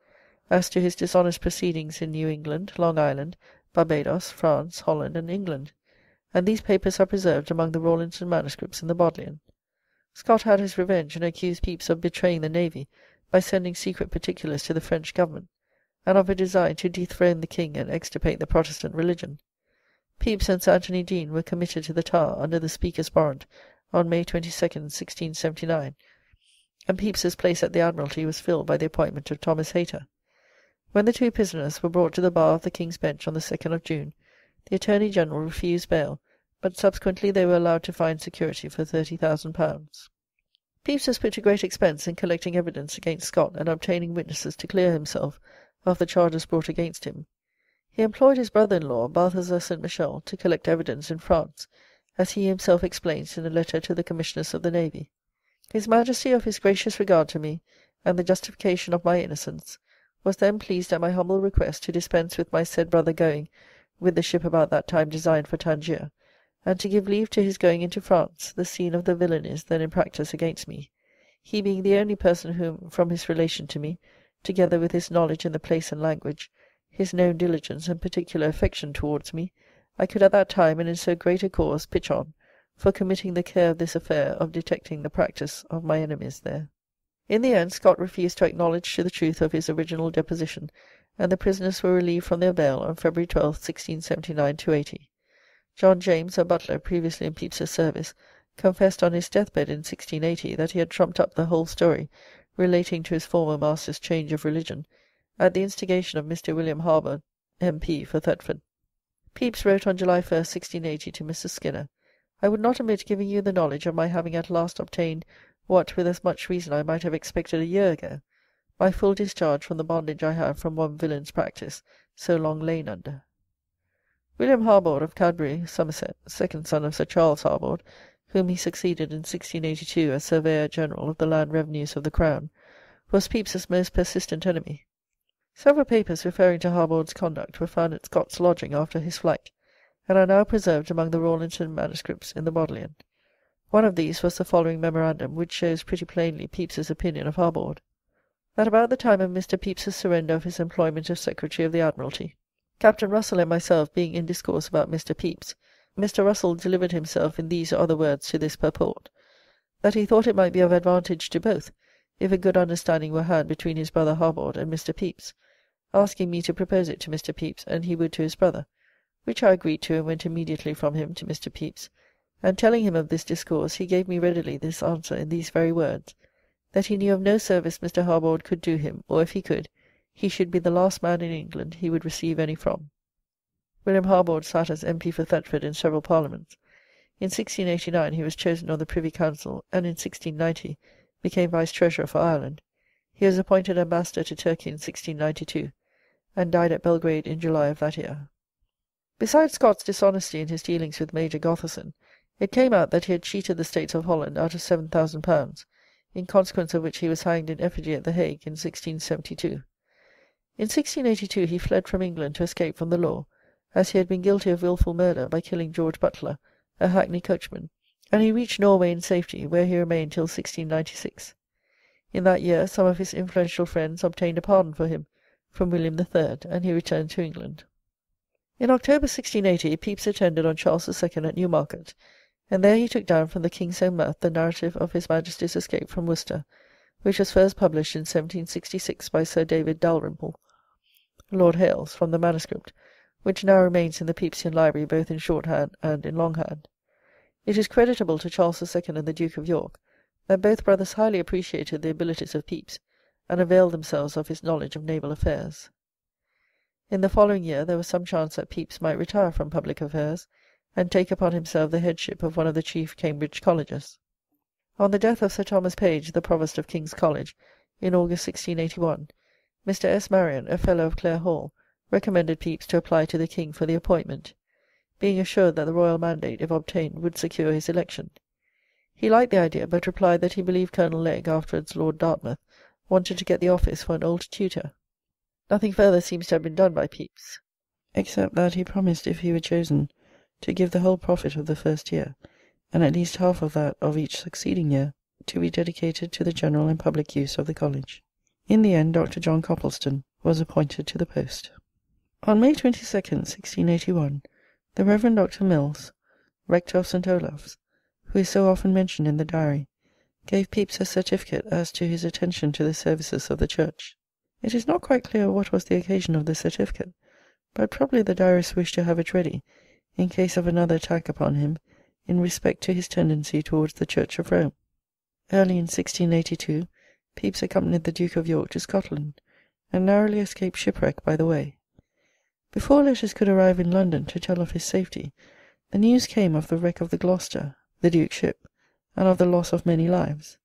as to his dishonest proceedings in New England, Long Island, Barbados, France, Holland, and England, and these papers are preserved among the Rawlinson manuscripts in the Bodleian. Scott had his revenge, and accused Pepys of betraying the navy by sending secret particulars to the French government, and of a design to dethrone the king and extirpate the Protestant religion. Pepys and Sir Anthony Deane were committed to the Tower under the Speaker's warrant on May 22nd, 1679, and Pepys's place at the Admiralty was filled by the appointment of Thomas Hayter. When the two prisoners were brought to the bar of the King's Bench on the 2nd of June, the Attorney General refused bail, but subsequently they were allowed to find security for £30,000. Pepys was put to great expense in collecting evidence against Scott and obtaining witnesses to clear himself of the charges brought against him. He employed his brother-in-law, Balthazar St. Michel, to collect evidence in France, as he himself explains in a letter to the Commissioners of the Navy. His Majesty, of his gracious regard to me, and the justification of my innocence, was then pleased at my humble request to dispense with my said brother going with the ship about that time designed for Tangier, and to give leave to his going into France, the scene of the villainies then in practice against me, he being the only person whom, from his relation to me, together with his knowledge in the place and language, his known diligence and particular affection towards me, I could at that time and in so great a cause pitch on, for committing the care of this affair of detecting the practice of my enemies there. In the end, Scott refused to acknowledge to the truth of his original deposition, and the prisoners were relieved from their bail on February 12, 1679-80. John James, a butler previously in Pepys's service, confessed on his deathbed in 1680 that he had trumped up the whole story relating to his former master's change of religion, at the instigation of Mr. William Harbour, M.P. for Thetford. Pepys wrote on July 1, 1680, to Mrs. Skinner, "I would not omit giving you the knowledge of my having at last obtained what with as much reason I might have expected a year ago, my full discharge from the bondage I have from one villain's practice, so long lain under." William Harbord of Cadbury, Somerset, second son of Sir Charles Harbord, whom he succeeded in 1682 as Surveyor General of the land revenues of the Crown, was Pepys's most persistent enemy. Several papers referring to Harbord's conduct were found at Scott's lodging after his flight, and are now preserved among the Rawlinson manuscripts in the Bodleian. One of these was the following memorandum, which shows pretty plainly Pepys's opinion of Harbord: that about the time of Mr. Pepys's surrender of his employment as Secretary of the Admiralty, Captain Russell and myself being in discourse about Mr. Pepys, Mr. Russell delivered himself in these or other words to this purport, that he thought it might be of advantage to both, if a good understanding were had between his brother Harbord and Mr. Pepys, asking me to propose it to Mr. Pepys, and he would to his brother, which I agreed to and went immediately from him to Mr. Pepys, and telling him of this discourse, he gave me readily this answer in these very words, that he knew of no service Mr. Harbord could do him, or if he could, he should be the last man in England he would receive any from. William Harbord sat as M.P. for Thetford in several parliaments. In 1689 he was chosen on the Privy Council, and in 1690 became Vice-Treasurer for Ireland. He was appointed ambassador to Turkey in 1692, and died at Belgrade in July of that year. Besides Scott's dishonesty in his dealings with Major Gotherson, it came out that he had cheated the States of Holland out of £7,000, in consequence of which he was hanged in effigy at the Hague in 1672. In 1682 he fled from England to escape from the law, as he had been guilty of wilful murder by killing George Butler, a hackney coachman, and he reached Norway in safety, where he remained till 1696. In that year some of his influential friends obtained a pardon for him from William III, and he returned to England. In October 1680 Pepys attended on Charles II at Newmarket, and there he took down from the King's own mouth the narrative of His Majesty's escape from Worcester, which was first published in 1766 by Sir David Dalrymple, Lord Hailes, from the manuscript, which now remains in the Pepysian library both in shorthand and in longhand. It is creditable to Charles II and the Duke of York that both brothers highly appreciated the abilities of Pepys, and availed themselves of his knowledge of naval affairs. In the following year there was some chance that Pepys might retire from public affairs, and take upon himself the headship of one of the chief Cambridge colleges. On the death of Sir Thomas Page, the Provost of King's College, in August 1681, Mr. S. Marion, a Fellow of Clare Hall, recommended Pepys to apply to the King for the appointment, being assured that the royal mandate, if obtained, would secure his election. He liked the idea, but replied that he believed Colonel Legge, afterwards Lord Dartmouth, wanted to get the office for an old tutor. Nothing further seems to have been done by Pepys, except that he promised, if he were chosen, to give the whole profit of the first year, and at least half of that of each succeeding year, to be dedicated to the general and public use of the college. In the end, Dr. John Copleston was appointed to the post. On May 22, 1681, the Reverend Dr. Mills, rector of St. Olave's, who is so often mentioned in the diary, gave Pepys a certificate as to his attention to the services of the church. It is not quite clear what was the occasion of the certificate, but probably the diarist wished to have it ready in case of another attack upon him in respect to his tendency towards the Church of Rome. Early in 1682, Pepys accompanied the Duke of York to Scotland, and narrowly escaped shipwreck by the way. Before letters could arrive in London to tell of his safety, the news came of the wreck of the Gloucester, the Duke's ship, and of the loss of many lives.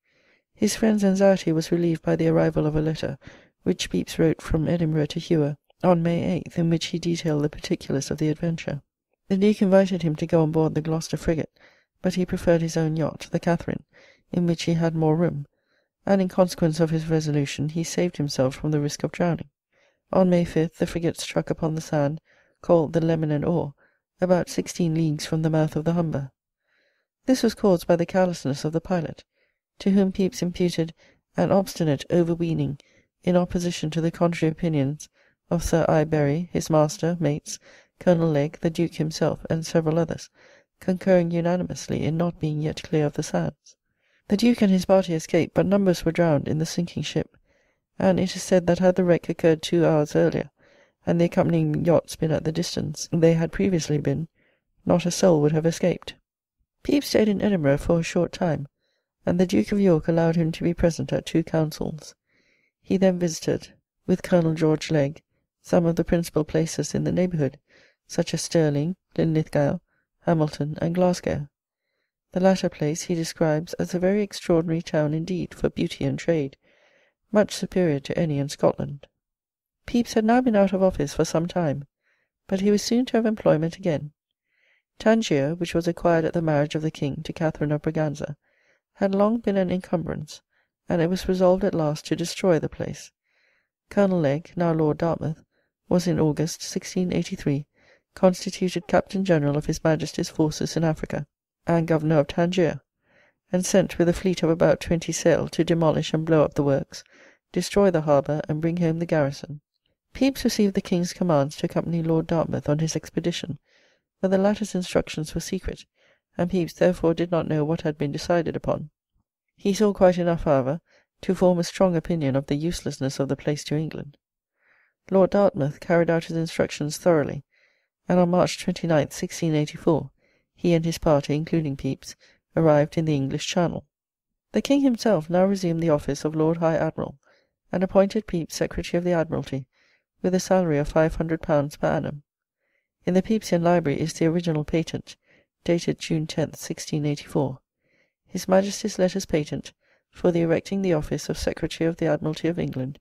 His friend's anxiety was relieved by the arrival of a letter which Pepys wrote from Edinburgh to Hewer on May 8th, in which he detailed the particulars of the adventure. The Duke invited him to go on board the Gloucester frigate, but he preferred his own yacht, the Catherine, in which he had more room, and in consequence of his resolution he saved himself from the risk of drowning. On May 5th the frigate struck upon the sand, called the Lemon and Oar, about 16 leagues from the mouth of the Humber. This was caused by the carelessness of the pilot, to whom Pepys imputed an obstinate overweening in opposition to the contrary opinions of Sir I. Berry, his master, mates, Colonel Legge, the Duke himself, and several others, concurring unanimously in not being yet clear of the sands. The Duke and his party escaped, but numbers were drowned in the sinking ship, and it is said that had the wreck occurred 2 hours earlier, and the accompanying yachts been at the distance they had previously been, not a soul would have escaped. Pepys stayed in Edinburgh for a short time, and the Duke of York allowed him to be present at 2 councils. He then visited, with Colonel George Legge, some of the principal places in the neighbourhood, such as Stirling, Linlithgow, Hamilton, and Glasgow. The latter place he describes as a very extraordinary town indeed for beauty and trade, much superior to any in Scotland. Pepys had now been out of office for some time, but he was soon to have employment again. Tangier, which was acquired at the marriage of the king to Catherine of Braganza, had long been an encumbrance, and it was resolved at last to destroy the place. Colonel Legge, now Lord Dartmouth, was in August 1683 constituted Captain-General of His Majesty's forces in Africa, and Governor of Tangier, and sent with a fleet of about 20 sail to demolish and blow up the works, destroy the harbour, and bring home the garrison. Pepys received the King's commands to accompany Lord Dartmouth on his expedition, but the latter's instructions were secret, and Pepys therefore did not know what had been decided upon. He saw quite enough, however, to form a strong opinion of the uselessness of the place to England. Lord Dartmouth carried out his instructions thoroughly, and on March 29, 1684, he and his party, including Pepys, arrived in the English Channel. The King himself now resumed the office of Lord High Admiral, and appointed Pepys Secretary of the Admiralty, with a salary of £500 per annum. In the Pepysian Library is the original patent, dated June 10, 1684, His Majesty's Letters Patent for the erecting the office of Secretary of the Admiralty of England,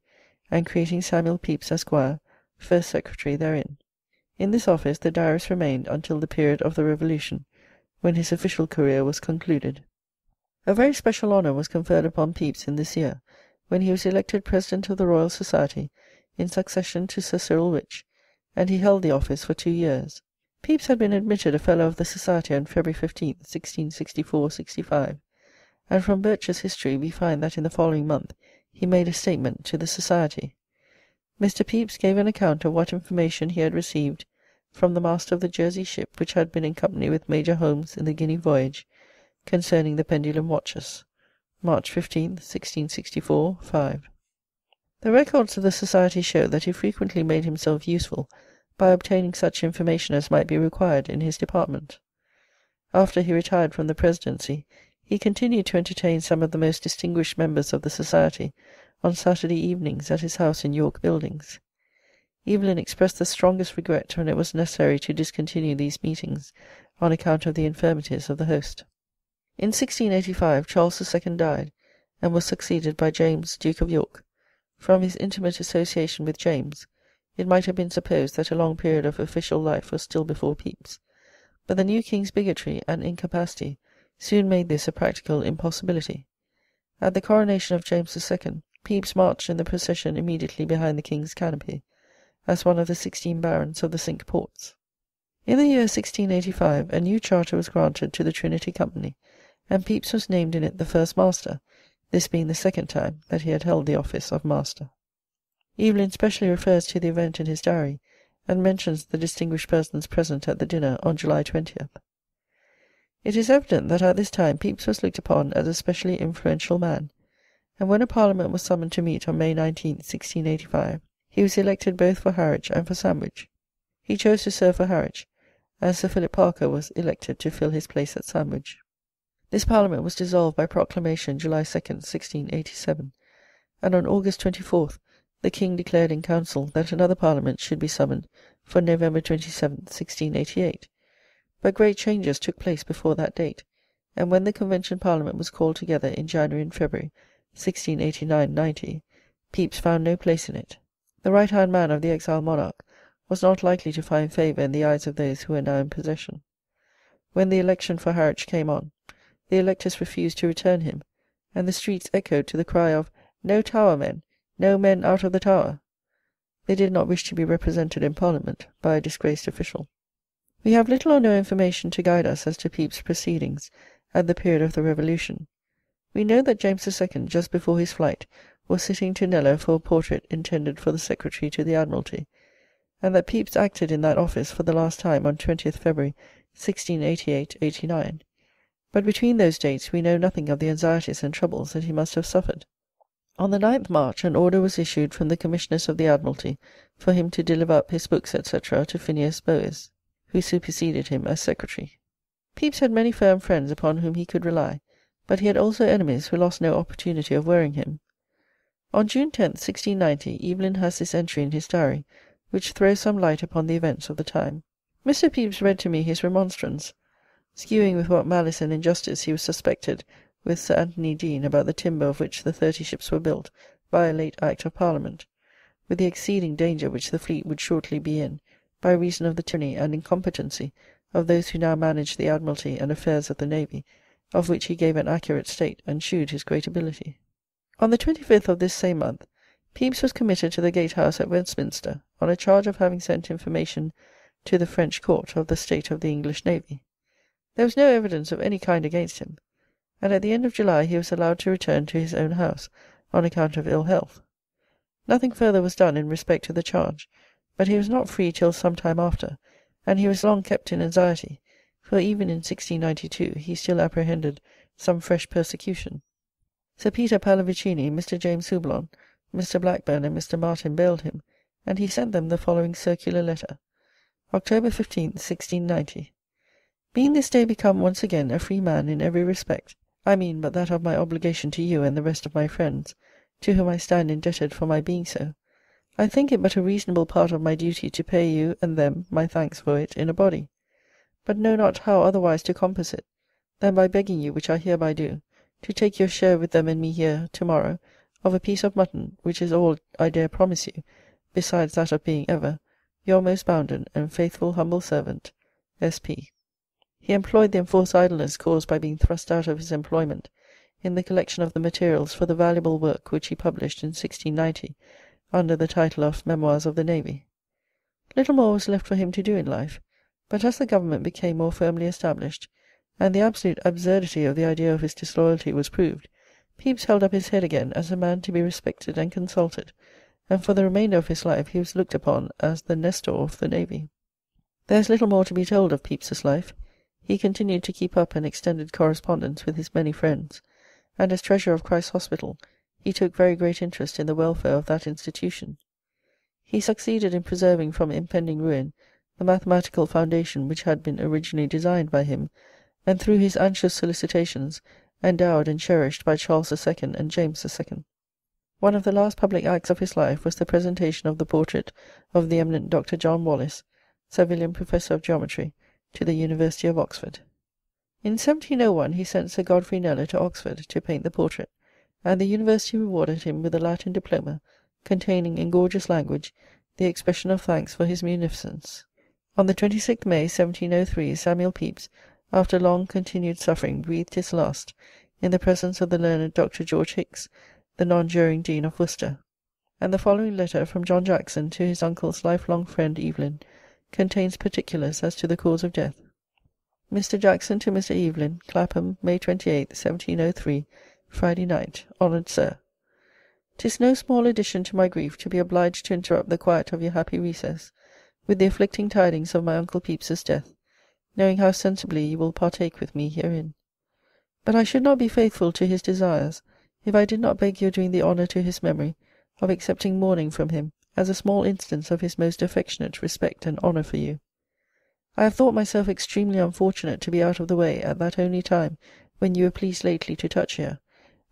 and creating Samuel Pepys, Esquire, first Secretary therein. In this office the diarist remained until the period of the Revolution, when his official career was concluded. A very special honour was conferred upon Pepys in this year, when he was elected President of the Royal Society, in succession to Sir Cyril Wych, and he held the office for 2 years. Pepys had been admitted a Fellow of the Society on February 15, 1664-65, and from Birch's history we find that in the following month he made a statement to the Society. Mr. Pepys gave an account of what information he had received from the master of the Jersey ship which had been in company with Major Holmes in the Guinea voyage, concerning the pendulum watches. March 15, 1664, 5. The records of the Society show that he frequently made himself useful by obtaining such information as might be required in his department. After he retired from the presidency, he continued to entertain some of the most distinguished members of the Society on Saturday evenings at his house in York Buildings. Evelyn expressed the strongest regret when it was necessary to discontinue these meetings on account of the infirmities of the host. In 1685 Charles II died, and was succeeded by James, Duke of York. From his intimate association with James, it might have been supposed that a long period of official life was still before Pepys, but the new king's bigotry and incapacity soon made this a practical impossibility. At the coronation of James II, Pepys marched in the procession immediately behind the king's canopy, as one of the 16 barons of the Cinque Ports. In the year 1685 a new charter was granted to the Trinity Company, and Pepys was named in it the first master, this being the second time that he had held the office of master. Evelyn specially refers to the event in his diary, and mentions the distinguished persons present at the dinner on July 20th. It is evident that at this time Pepys was looked upon as a specially influential man, and when a Parliament was summoned to meet on May 19, 1685, he was elected both for Harwich and for Sandwich. He chose to serve for Harwich, and Sir Philip Parker was elected to fill his place at Sandwich. This Parliament was dissolved by proclamation July 2, 1687, and on August 24th the King declared in Council that another Parliament should be summoned for November 27, 1688. But great changes took place before that date, and when the Convention Parliament was called together in January and February 1689-90, Pepys found no place in it. The right-hand man of the exiled monarch was not likely to find favour in the eyes of those who were now in possession. When the election for Harwich came on, the electors refused to return him, and the streets echoed to the cry of "No Tower men! No men out of the Tower!" They did not wish to be represented in Parliament by a disgraced official. We have little or no information to guide us as to Pepys' proceedings at the period of the Revolution. We know that James II, just before his flight, was sitting to Kneller for a portrait intended for the Secretary to the Admiralty, and that Pepys acted in that office for the last time on 20th February 1688-89. But between those dates we know nothing of the anxieties and troubles that he must have suffered. On the 9th March an order was issued from the Commissioners of the Admiralty for him to deliver up his books, etc., to Phineas Boas, who superseded him as Secretary. Pepys had many firm friends upon whom he could rely, but he had also enemies who lost no opportunity of worrying him. On June 10, 1690, Evelyn has this entry in his diary, which throws some light upon the events of the time. Mr. Pepys read to me his remonstrance, skewing with what malice and injustice he was suspected with Sir Anthony Deane about the timber of which the 30 ships were built by a late Act of Parliament, with the exceeding danger which the fleet would shortly be in, by reason of the tyranny and incompetency of those who now manage the Admiralty and affairs of the Navy, of which he gave an accurate state, and shewed his great ability. On the 25th of this same month, Pepys was committed to the Gatehouse at Westminster on a charge of having sent information to the French court of the state of the English Navy. There was no evidence of any kind against him, and at the end of July he was allowed to return to his own house on account of ill health. Nothing further was done in respect to the charge, but he was not free till some time after, and he was long kept in anxiety, for even in 1692 he still apprehended some fresh persecution. Sir Peter Pallavicini, Mr. James Houblon, Mr. Blackburn, and Mr. Martin bailed him, and he sent them the following circular letter. October 15, 1690. Being this day become once again a free man in every respect, I mean but that of my obligation to you and the rest of my friends, to whom I stand indebted for my being so, I think it but a reasonable part of my duty to pay you and them my thanks for it in a body, but know not how otherwise to compass it, than by begging you, which I hereby do, to take your share with them and me here to-morrow of a piece of mutton, which is all I dare promise you, besides that of being ever your most bounden and faithful humble servant, S.P. He employed the enforced idleness caused by being thrust out of his employment in the collection of the materials for the valuable work which he published in 1690 under the title of Memoirs of the Navy. Little more was left for him to do in life, but as the government became more firmly established, and the absolute absurdity of the idea of his disloyalty was proved, Pepys held up his head again as a man to be respected and consulted, and for the remainder of his life he was looked upon as the Nestor of the Navy. There is little more to be told of Pepys's life. He continued to keep up an extended correspondence with his many friends, and as treasurer of Christ's Hospital he took very great interest in the welfare of that institution. He succeeded in preserving from impending ruin the mathematical foundation which had been originally designed by him, and through his anxious solicitations endowed and cherished by Charles II. And James II. One of the last public acts of his life was the presentation of the portrait of the eminent Dr. John Wallis, Savilian Professor of Geometry, to the University of Oxford. In 1701 he sent Sir Godfrey Kneller to Oxford to paint the portrait, and the University rewarded him with a Latin diploma, containing in gorgeous language the expression of thanks for his munificence. On the 26th May 1703 Samuel Pepys, after long continued suffering, breathed his last, in the presence of the learned Dr. George Hickes, the non-juring Dean of Worcester. And the following letter from John Jackson to his uncle's lifelong friend Evelyn contains particulars as to the cause of death. Mr. Jackson to Mr. Evelyn, Clapham, May 28, 1703, Friday night. Honoured Sir, 'tis no small addition to my grief to be obliged to interrupt the quiet of your happy recess with the afflicting tidings of my uncle Pepys's death, knowing how sensibly you will partake with me herein. But I should not be faithful to his desires if I did not beg your doing the honour to his memory of accepting mourning from him as a small instance of his most affectionate respect and honour for you. I have thought myself extremely unfortunate to be out of the way at that only time when you were pleased lately to touch here,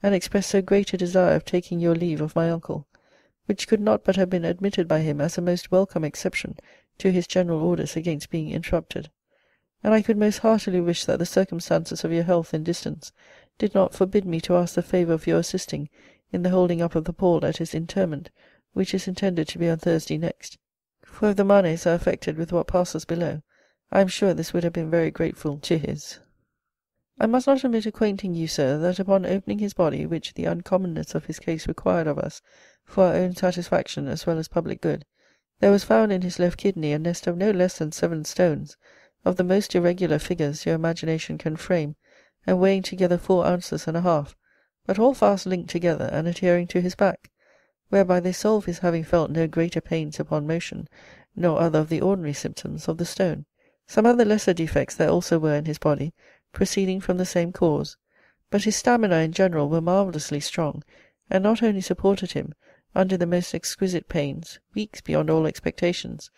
and expressed so great a desire of taking your leave of my uncle, which could not but have been admitted by him as a most welcome exception to his general orders against being interrupted. And I could most heartily wish that the circumstances of your health and distance did not forbid me to ask the favour of your assisting in the holding up of the pall at his interment, which is intended to be on Thursday next. For if the Manes are affected with what passes below, I am sure this would have been very grateful to his. I must not omit acquainting you, sir, that upon opening his body, which the uncommonness of his case required of us, for our own satisfaction as well as public good, there was found in his left kidney a nest of no less than 7 stones, of the most irregular figures your imagination can frame, and weighing together 4 ounces and a half, but all fast linked together and adhering to his back, whereby they solve his having felt no greater pains upon motion, nor other of the ordinary symptoms of the stone. Some other lesser defects there also were in his body, proceeding from the same cause, but his stamina in general were marvellously strong, and not only supported him, under the most exquisite pains, weeks beyond all expectations,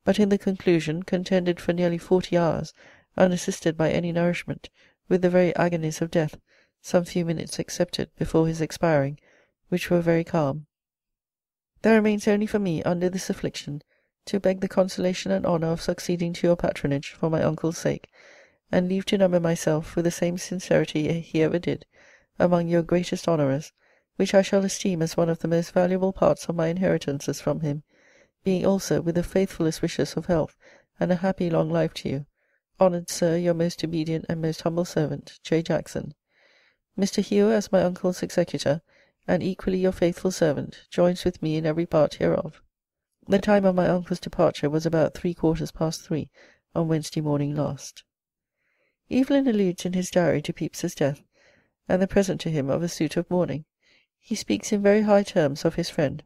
but in the conclusion contended for nearly 40 hours, unassisted by any nourishment, with the very agonies of death, some few minutes excepted before his expiring, which were very calm. There remains only for me, under this affliction, to beg the consolation and honour of succeeding to your patronage for my uncle's sake, and leave to number myself, with the same sincerity he ever did, among your greatest honourers, which I shall esteem as one of the most valuable parts of my inheritances from him, being also with the faithfullest wishes of health and a happy long life to you, honoured Sir, your most obedient and most humble servant, J. Jackson. Mr. Hewer, as my uncle's executor, and equally your faithful servant, joins with me in every part hereof. The time of my uncle's departure was about 3/4 on Wednesday morning last. Evelyn alludes in his diary to Pepys's death, and the present to him of a suit of mourning. He speaks in very high terms of his friend.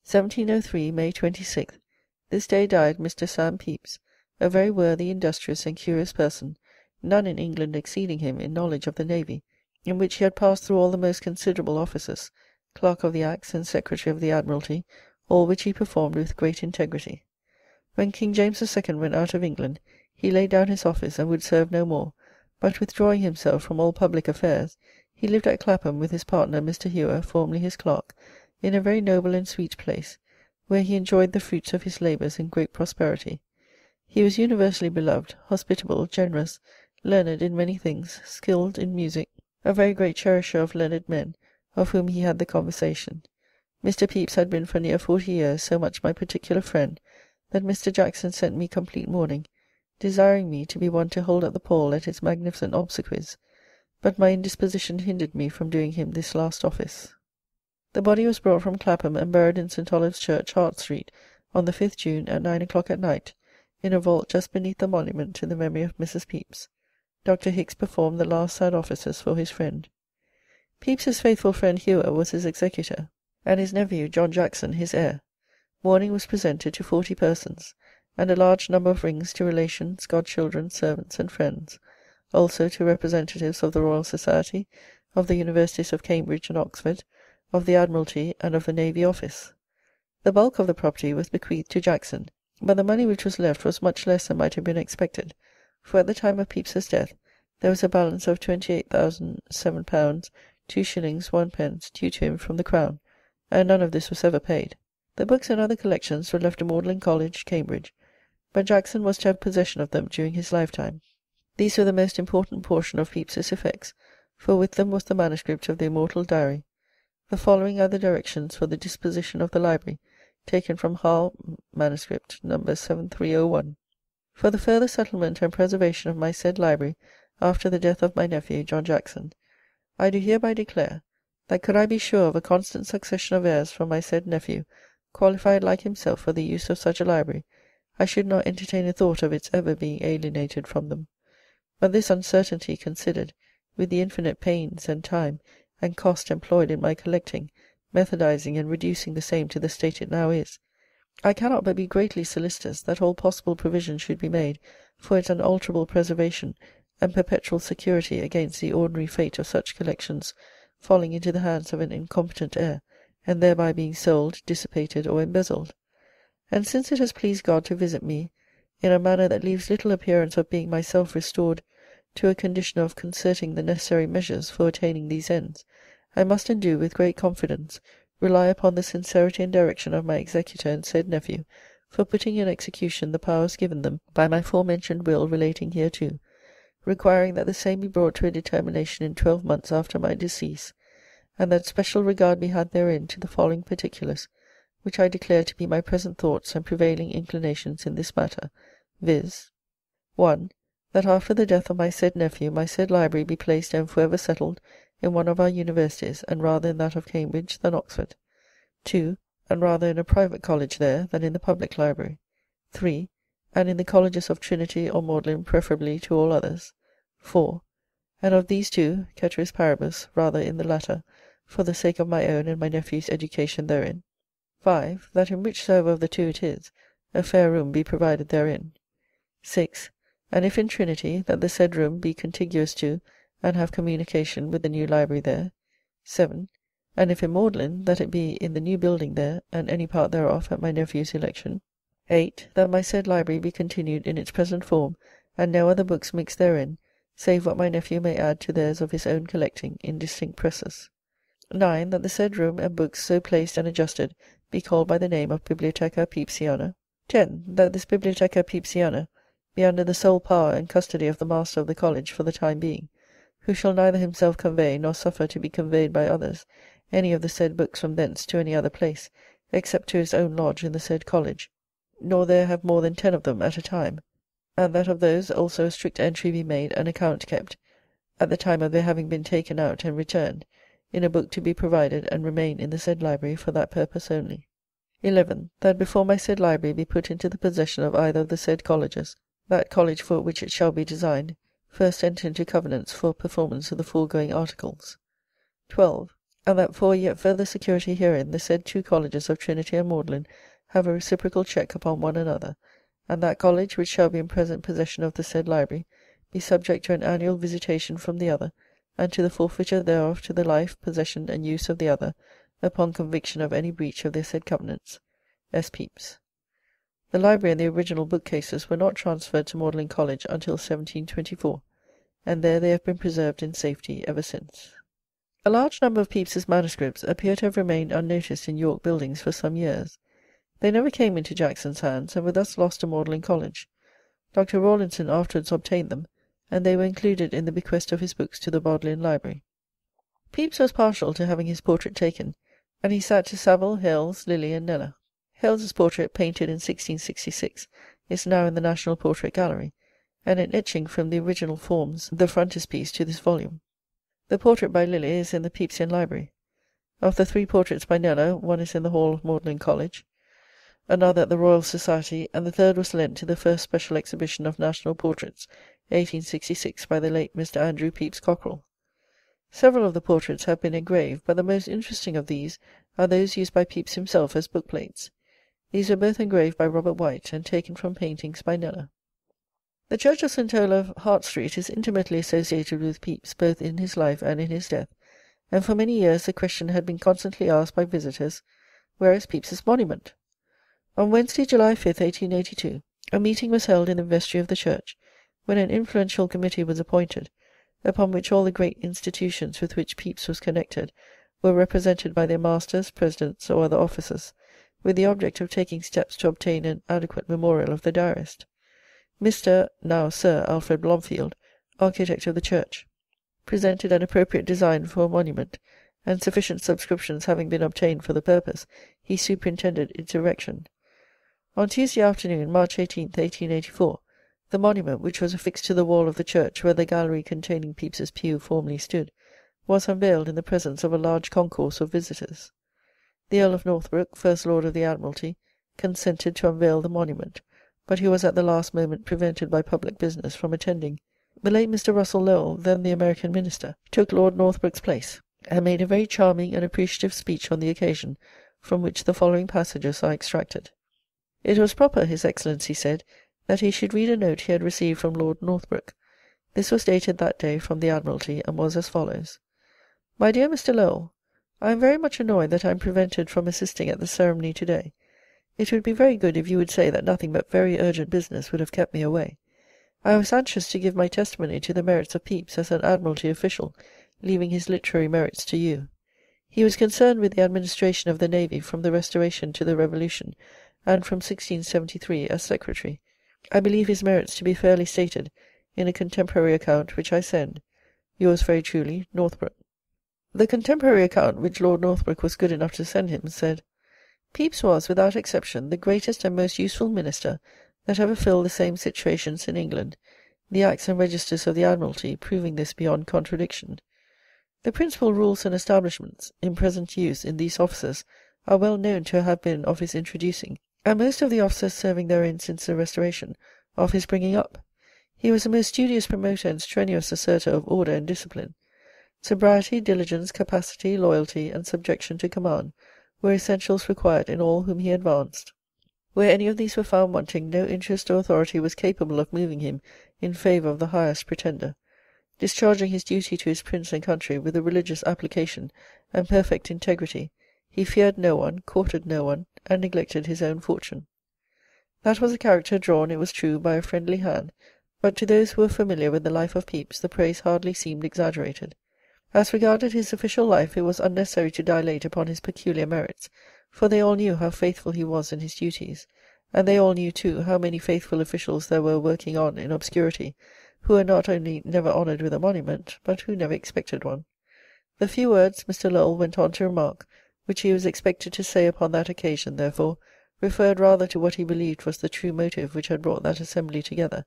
1703, May 26th. This day died Mr. Sam Pepys, a very worthy, industrious, and curious person, none in England exceeding him in knowledge of the navy, in which he had passed through all the most considerable offices, Clerk of the Acts and Secretary of the Admiralty, all which he performed with great integrity. When King James II. Went out of England, he laid down his office and would serve no more, but withdrawing himself from all public affairs, he lived at Clapham with his partner Mr. Hewer, formerly his clerk, in a very noble and sweet place, where he enjoyed the fruits of his labours in great prosperity. He was universally beloved, hospitable, generous, learned in many things, skilled in music, a very great cherisher of learned men, of whom he had the conversation. Mr. Pepys had been for near 40 years so much my particular friend, that Mr. Jackson sent me complete mourning, desiring me to be one to hold up the pall at his magnificent obsequies, but my indisposition hindered me from doing him this last office. The body was brought from Clapham and buried in St. Olave's Church, Hart Street, on the 5th June at 9 o'clock at night, in a vault just beneath the monument to the memory of Mrs. Pepys. Dr. Hicks performed the last sad offices for his friend. Pepys's faithful friend Hewer was his executor, and his nephew John Jackson his heir. Mourning was presented to 40 persons, and a large number of rings to relations, godchildren, servants, and friends, also to representatives of the Royal Society, of the Universities of Cambridge and Oxford, of the Admiralty, and of the Navy Office. The bulk of the property was bequeathed to Jackson, but the money which was left was much less than might have been expected, for at the time of Pepys's death there was a balance of £28,007, 2 shillings 1 pence due to him from the Crown, and none of this was ever paid. The books and other collections were left to Magdalen College, Cambridge, but Jackson was to have possession of them during his lifetime. These were the most important portion of Pepys's effects, for with them was the manuscript of the immortal diary. The following are the directions for the disposition of the library, taken from Hull manuscript No. 7301. For the further settlement and preservation of my said library after the death of my nephew, John Jackson, I do hereby declare that could I be sure of a constant succession of heirs from my said nephew, qualified like himself for the use of such a library, I should not entertain a thought of its ever being alienated from them. But this uncertainty considered, with the infinite pains and time and cost employed in my collecting, methodizing, and reducing the same to the state it now is, I cannot but be greatly solicitous that all possible provision should be made for its unalterable preservation and perpetual security against the ordinary fate of such collections falling into the hands of an incompetent heir, and thereby being sold, dissipated, or embezzled. And since it has pleased God to visit me in a manner that leaves little appearance of being myself restored to a condition of concerting the necessary measures for attaining these ends, I must and do, with great confidence, rely upon the sincerity and direction of my executor and said nephew for putting in execution the powers given them by my forementioned will relating hereto, requiring that the same be brought to a determination in 12 months after my decease, and that special regard be had therein to the following particulars, which I declare to be my present thoughts and prevailing inclinations in this matter, viz. 1. That after the death of my said nephew, my said library be placed and forever settled in one of our universities, and rather in that of Cambridge than Oxford. 2. And rather in a private college there than in the public library. 3. And in the colleges of Trinity or Magdalen preferably to all others. 4. And of these two, ceteris paribus, rather in the latter, for the sake of my own and my nephew's education therein. 5. That in whichsoever of the two it is, a fair room be provided therein. 6. And if in Trinity, that the said room be contiguous to, and have communication with the new library there. 7. And if in Magdalen, that it be in the new building there, and any part thereof at my nephew's election. 8. That my said library be continued in its present form, and no other books mixed therein, save what my nephew may add to theirs of his own collecting, in distinct presses. 9. That the said room and books so placed and adjusted be called by the name of Bibliotheca Pepysiana. 10. That this Bibliotheca Pepysiana be under the sole power and custody of the master of the college for the time being, who shall neither himself convey nor suffer to be conveyed by others any of the said books from thence to any other place, except to his own lodge in the said college, nor there have more than 10 of them at a time, and that of those also a strict entry be made and account kept, at the time of their having been taken out and returned, in a book to be provided and remain in the said library for that purpose only. 11. That before my said library be put into the possession of either of the said colleges, that college for which it shall be designed first enter into covenants for performance of the foregoing articles. 12. And that for yet further security herein, the said 2 colleges of Trinity and Magdalen have a reciprocal check upon one another, and that college which shall be in present possession of the said library be subject to an annual visitation from the other, and to the forfeiture thereof to the life, possession, and use of the other, upon conviction of any breach of their said covenants. S. Pepys. The library and the original bookcases were not transferred to Magdalen College until 1724, and there they have been preserved in safety ever since. A large number of Pepys's manuscripts appear to have remained unnoticed in York Buildings for some years. They never came into Jackson's hands, and were thus lost to Magdalen College. Dr. Rawlinson afterwards obtained them, and they were included in the bequest of his books to the Bodleian Library. Pepys was partial to having his portrait taken, and he sat to Saville, Hales, Lilly, and Kneller. Hales's portrait, painted in 1666, is now in the National Portrait Gallery, and an etching from the original forms the frontispiece to this volume. The portrait by Lilly is in the Pepysian Library. Of the 3 portraits by Kneller, one is in the hall of Magdalen College. another at the Royal Society, and the third was lent to the first special exhibition of national portraits, 1866, by the late Mr. Andrew Pepys Cockerell. Several of the portraits have been engraved, but the most interesting of these are those used by Pepys himself as bookplates. These were both engraved by Robert White, and taken from paintings by Kneller. The church of St. Olave, Hart Street, is intimately associated with Pepys, both in his life and in his death, and for many years the question had been constantly asked by visitors, where is Pepys's monument? On Wednesday, July 5, 1882, a meeting was held in the vestry of the church, when an influential committee was appointed, upon which all the great institutions with which Pepys was connected were represented by their masters, presidents, or other officers, with the object of taking steps to obtain an adequate memorial of the diarist. Mr. (now Sir) Alfred Blomfield, architect of the church, presented an appropriate design for a monument, and sufficient subscriptions having been obtained for the purpose, he superintended its erection. On Tuesday afternoon, March 18, 1884, the monument, which was affixed to the wall of the church where the gallery containing Pepys's pew formerly stood, was unveiled in the presence of a large concourse of visitors. The Earl of Northbrook, First Lord of the Admiralty, consented to unveil the monument, but he was at the last moment prevented by public business from attending. The late Mr. Russell Lowell, then the American minister, took Lord Northbrook's place, and made a very charming and appreciative speech on the occasion, from which the following passages are extracted. It was proper, His Excellency said, that he should read a note he had received from Lord Northbrook. This was dated that day from the Admiralty, and was as follows. My dear Mr. Lowell, I am very much annoyed that I am prevented from assisting at the ceremony to-day. It would be very good if you would say that nothing but very urgent business would have kept me away. I was anxious to give my testimony to the merits of Pepys as an Admiralty official, leaving his literary merits to you. He was concerned with the administration of the Navy from the Restoration to the Revolution, and from 1673 as Secretary. I believe his merits to be fairly stated in a contemporary account which I send. Yours very truly, Northbrook. The contemporary account which Lord Northbrook was good enough to send him said, Pepys was, without exception, the greatest and most useful minister that ever filled the same situations in England, the Acts and Registers of the Admiralty proving this beyond contradiction. The principal rules and establishments in present use in these offices are well known to have been of his introducing, and most of the officers serving therein since the Restoration, of his bringing up. He was a most studious promoter and strenuous asserter of order and discipline. Sobriety, diligence, capacity, loyalty, and subjection to command were essentials required in all whom he advanced. Where any of these were found wanting, no interest or authority was capable of moving him in favour of the highest pretender. Discharging his duty to his prince and country with a religious application and perfect integrity, he feared no one, courted no one, and neglected his own fortune. That was a character drawn, it was true, by a friendly hand, but to those who were familiar with the life of Pepys the praise hardly seemed exaggerated. As regarded his official life, it was unnecessary to dilate upon his peculiar merits, for they all knew how faithful he was in his duties, and they all knew, too, how many faithful officials there were working on in obscurity, who were not only never honoured with a monument, but who never expected one. The few words Mr. Lowell went on to remark, which he was expected to say upon that occasion, therefore, referred rather to what he believed was the true motive which had brought that assembly together,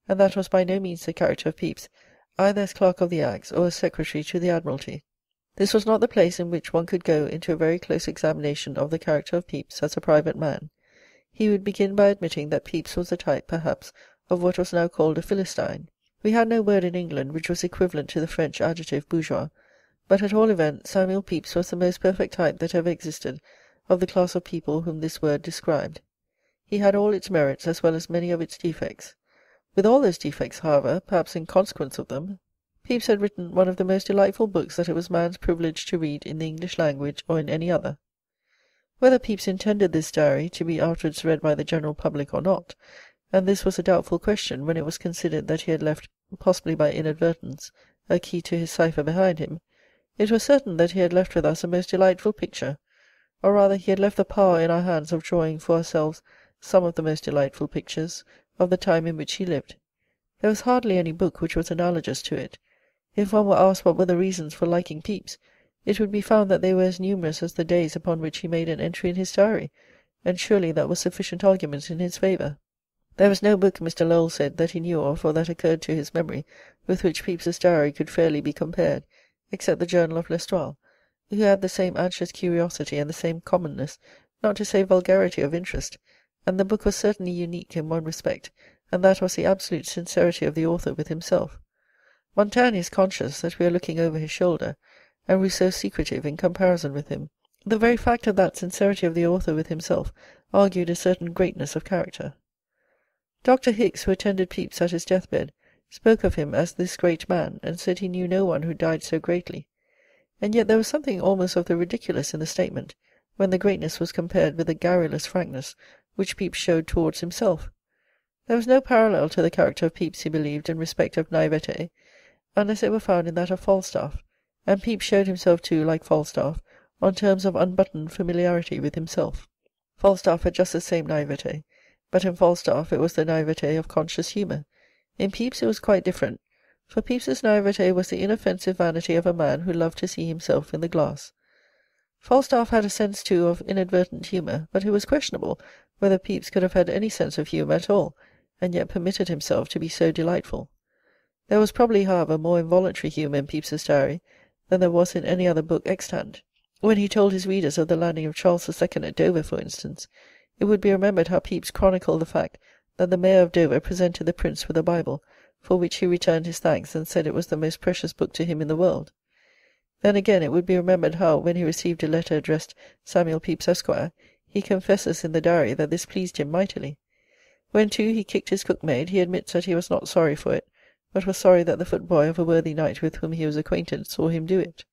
and that was by no means the character of Pepys, either as Clerk of the Acts or as Secretary to the Admiralty. This was not the place in which one could go into a very close examination of the character of Pepys as a private man. He would begin by admitting that Pepys was a type, perhaps, of what was now called a Philistine. We had no word in England which was equivalent to the French adjective bourgeois, but at all events Samuel Pepys was the most perfect type that ever existed of the class of people whom this word described. He had all its merits as well as many of its defects. With all those defects, however, perhaps in consequence of them, Pepys had written one of the most delightful books that it was man's privilege to read in the English language or in any other. Whether Pepys intended this diary to be afterwards read by the general public or not, and this was a doubtful question when it was considered that he had left, possibly by inadvertence, a key to his cipher behind him, it was certain that he had left with us a most delightful picture, or rather he had left the power in our hands of drawing for ourselves some of the most delightful pictures of the time in which he lived. There was hardly any book which was analogous to it. If one were asked what were the reasons for liking Pepys, it would be found that they were as numerous as the days upon which he made an entry in his diary, and surely that was sufficient argument in his favour. There was no book, Mr. Lowell said, that he knew of, or that occurred to his memory, with which Pepys's diary could fairly be compared, except the Journal of L'Estoile, who had the same anxious curiosity and the same commonness not to say vulgarity of interest, and the book was certainly unique in one respect, and that was the absolute sincerity of the author with himself. Montaigne is conscious that we are looking over his shoulder, and Rousseau secretive in comparison with him. The very fact of that sincerity of the author with himself argued a certain greatness of character. Dr. Hicks, who attended Pepys at his deathbed, spoke of him as this great man, and said he knew no one who died so greatly. And yet there was something almost of the ridiculous in the statement, when the greatness was compared with the garrulous frankness which Pepys showed towards himself. There was no parallel to the character of Pepys, he believed, in respect of naivete, unless it were found in that of Falstaff, and Pepys showed himself too, like Falstaff, on terms of unbuttoned familiarity with himself. Falstaff had just the same naivete, but in Falstaff it was the naivete of conscious humour. In Pepys it was quite different, for Pepys's naivete was the inoffensive vanity of a man who loved to see himself in the glass. Falstaff had a sense, too, of inadvertent humour, but it was questionable whether Pepys could have had any sense of humour at all, and yet permitted himself to be so delightful. There was probably, however, more involuntary humour in Pepys's diary than there was in any other book extant. When he told his readers of the landing of Charles II at Dover, for instance, it would be remembered how Pepys chronicled the fact that the mayor of Dover presented the prince with a Bible, for which he returned his thanks and said it was the most precious book to him in the world. Then again it would be remembered how, when he received a letter addressed Samuel Pepys, Esquire, he confesses in the diary that this pleased him mightily. When, too, he kicked his cookmaid, he admits that he was not sorry for it, but was sorry that the footboy of a worthy knight with whom he was acquainted saw him do it.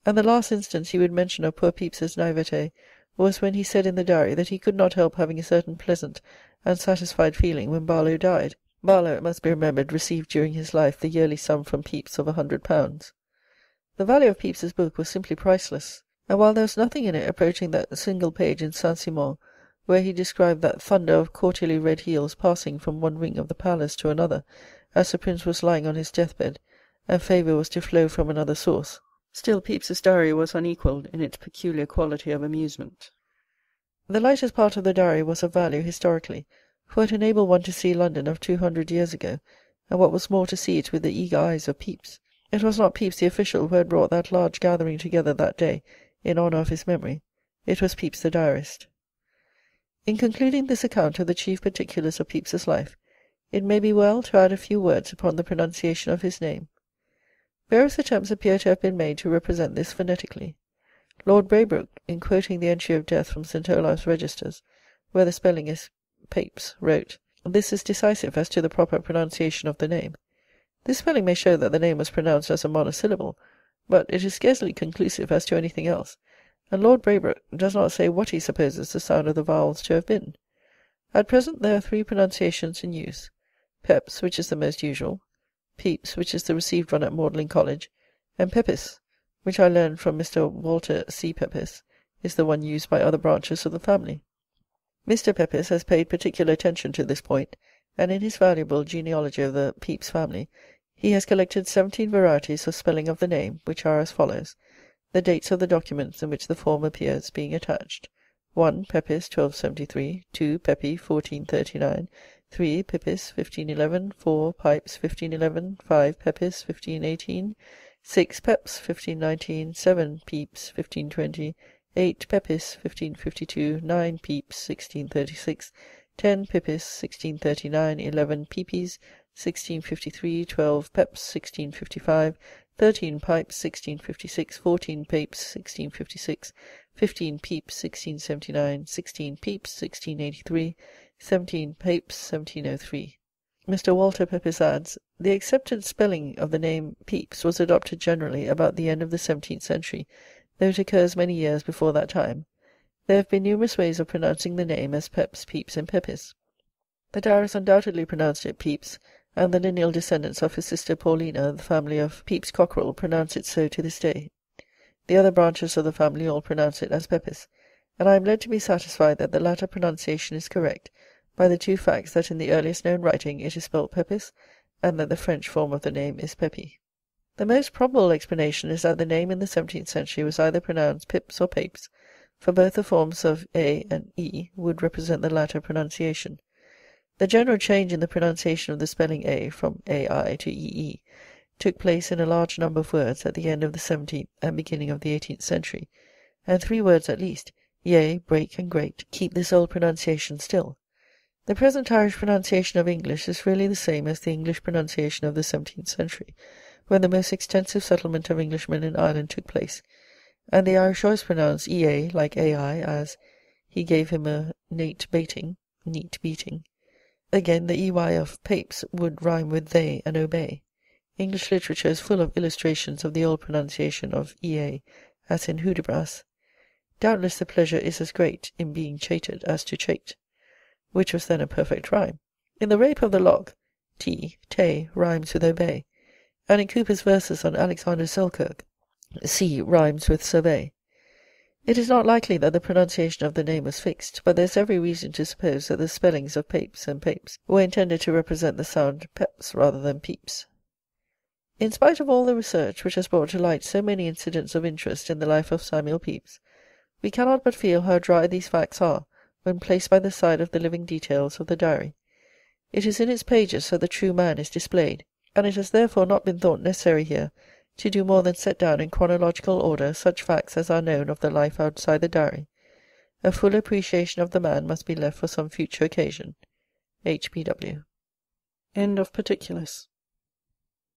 And the last instance he would mention of poor Pepys's naivete was when he said in the diary that he could not help having a certain pleasant and satisfied feeling when Barlow died. Barlow, it must be remembered, received during his life the yearly sum from Pepys of £100. The value of Pepys's book was simply priceless, and while there was nothing in it approaching that single page in Saint-Simon where he described that thunder of courtierly red heels passing from one wing of the palace to another as the prince was lying on his deathbed, and favour was to flow from another source, still Pepys's diary was unequalled in its peculiar quality of amusement. The lightest part of the diary was of value historically, for it enabled one to see London of 200 years ago, and what was more, to see it with the eager eyes of Pepys. It was not Pepys the official who had brought that large gathering together that day in honour of his memory. It was Pepys the diarist. In concluding this account of the chief particulars of Pepys's life, it may be well to add a few words upon the pronunciation of his name. Various attempts appear to have been made to represent this phonetically. Lord Braybrooke, in quoting the entry of death from St. Olave's Registers, where the spelling is Pepys, wrote, "This is decisive as to the proper pronunciation of the name." This spelling may show that the name was pronounced as a monosyllable, but it is scarcely conclusive as to anything else, and Lord Braybrooke does not say what he supposes the sound of the vowels to have been. At present there are three pronunciations in use: Peps, which is the most usual; Pepys, which is the received one at Magdalen College; and Pepys, which I learned from Mr. Walter C. Pepys, is the one used by other branches of the family. Mr. Pepys has paid particular attention to this point, and in his valuable genealogy of the Pepys family he has collected 17 varieties of spelling of the name, which are as follows, the dates of the documents in which the form appears being attached: 1. Pepys, 1273; 2. Pepy, 1439; 3. Pepys, 1511; 4. Pipes, 1511; 5. Pepys, 1518; 6. Peps, 1519; 7. Pepys, 1520; 8. Pepys, 1552; 9. Pepys, 1636; 10. Pepys, 1639; 11. Pepys, 1653; 12. Peps, 1655; 13. Pipes, 1656; 14. Pepys, 1656; 15. Pepys, 1679; 16. Pepys, 1683; 17. Pepys, 1703. Mr. Walter Pepys adds, "The accepted spelling of the name Pepys was adopted generally about the end of the 17th century, though it occurs many years before that time. There have been numerous ways of pronouncing the name as Peps, Pepys, and Pepys. The diarist undoubtedly pronounced it Pepys, and the lineal descendants of his sister Paulina, the family of Pepys Cockerell, pronounce it so to this day. The other branches of the family all pronounce it as Pepys, and I am led to be satisfied that the latter pronunciation is correct, by the two facts that in the earliest known writing it is spelt Pepys, and that the French form of the name is Pepy. The most probable explanation is that the name in the 17th century was either pronounced Pips or Papes, for both the forms of A and E would represent the latter pronunciation. The general change in the pronunciation of the spelling A from AI to EE took place in a large number of words at the end of the 17th and beginning of the 18th century, and 3 words at least, yea, break and great, keep this old pronunciation still. The present Irish pronunciation of English is really the same as the English pronunciation of the 17th century, when the most extensive settlement of Englishmen in Ireland took place, and the Irish always pronounce ea like ai, as he gave him a neat beating. Again, the ey of Pepys would rhyme with they and obey. English literature is full of illustrations of the old pronunciation of ea, as in Hudibras. Doubtless the pleasure is as great in being chated as to chate, which was then a perfect rhyme. In the Rape of the Lock, te rhymes with obey, and in Cooper's verses on Alexander Selkirk, rhymes with survey. It is not likely that the pronunciation of the name was fixed, but there is every reason to suppose that the spellings of Pepys and Pepys were intended to represent the sound peps rather than peeps. In spite of all the research which has brought to light so many incidents of interest in the life of Samuel Pepys, we cannot but feel how dry these facts are when placed by the side of the living details of the diary. It is in its pages that the true man is displayed, and it has therefore not been thought necessary here to do more than set down in chronological order such facts as are known of the life outside the diary. A full appreciation of the man must be left for some future occasion. H.B.W. End of particulars.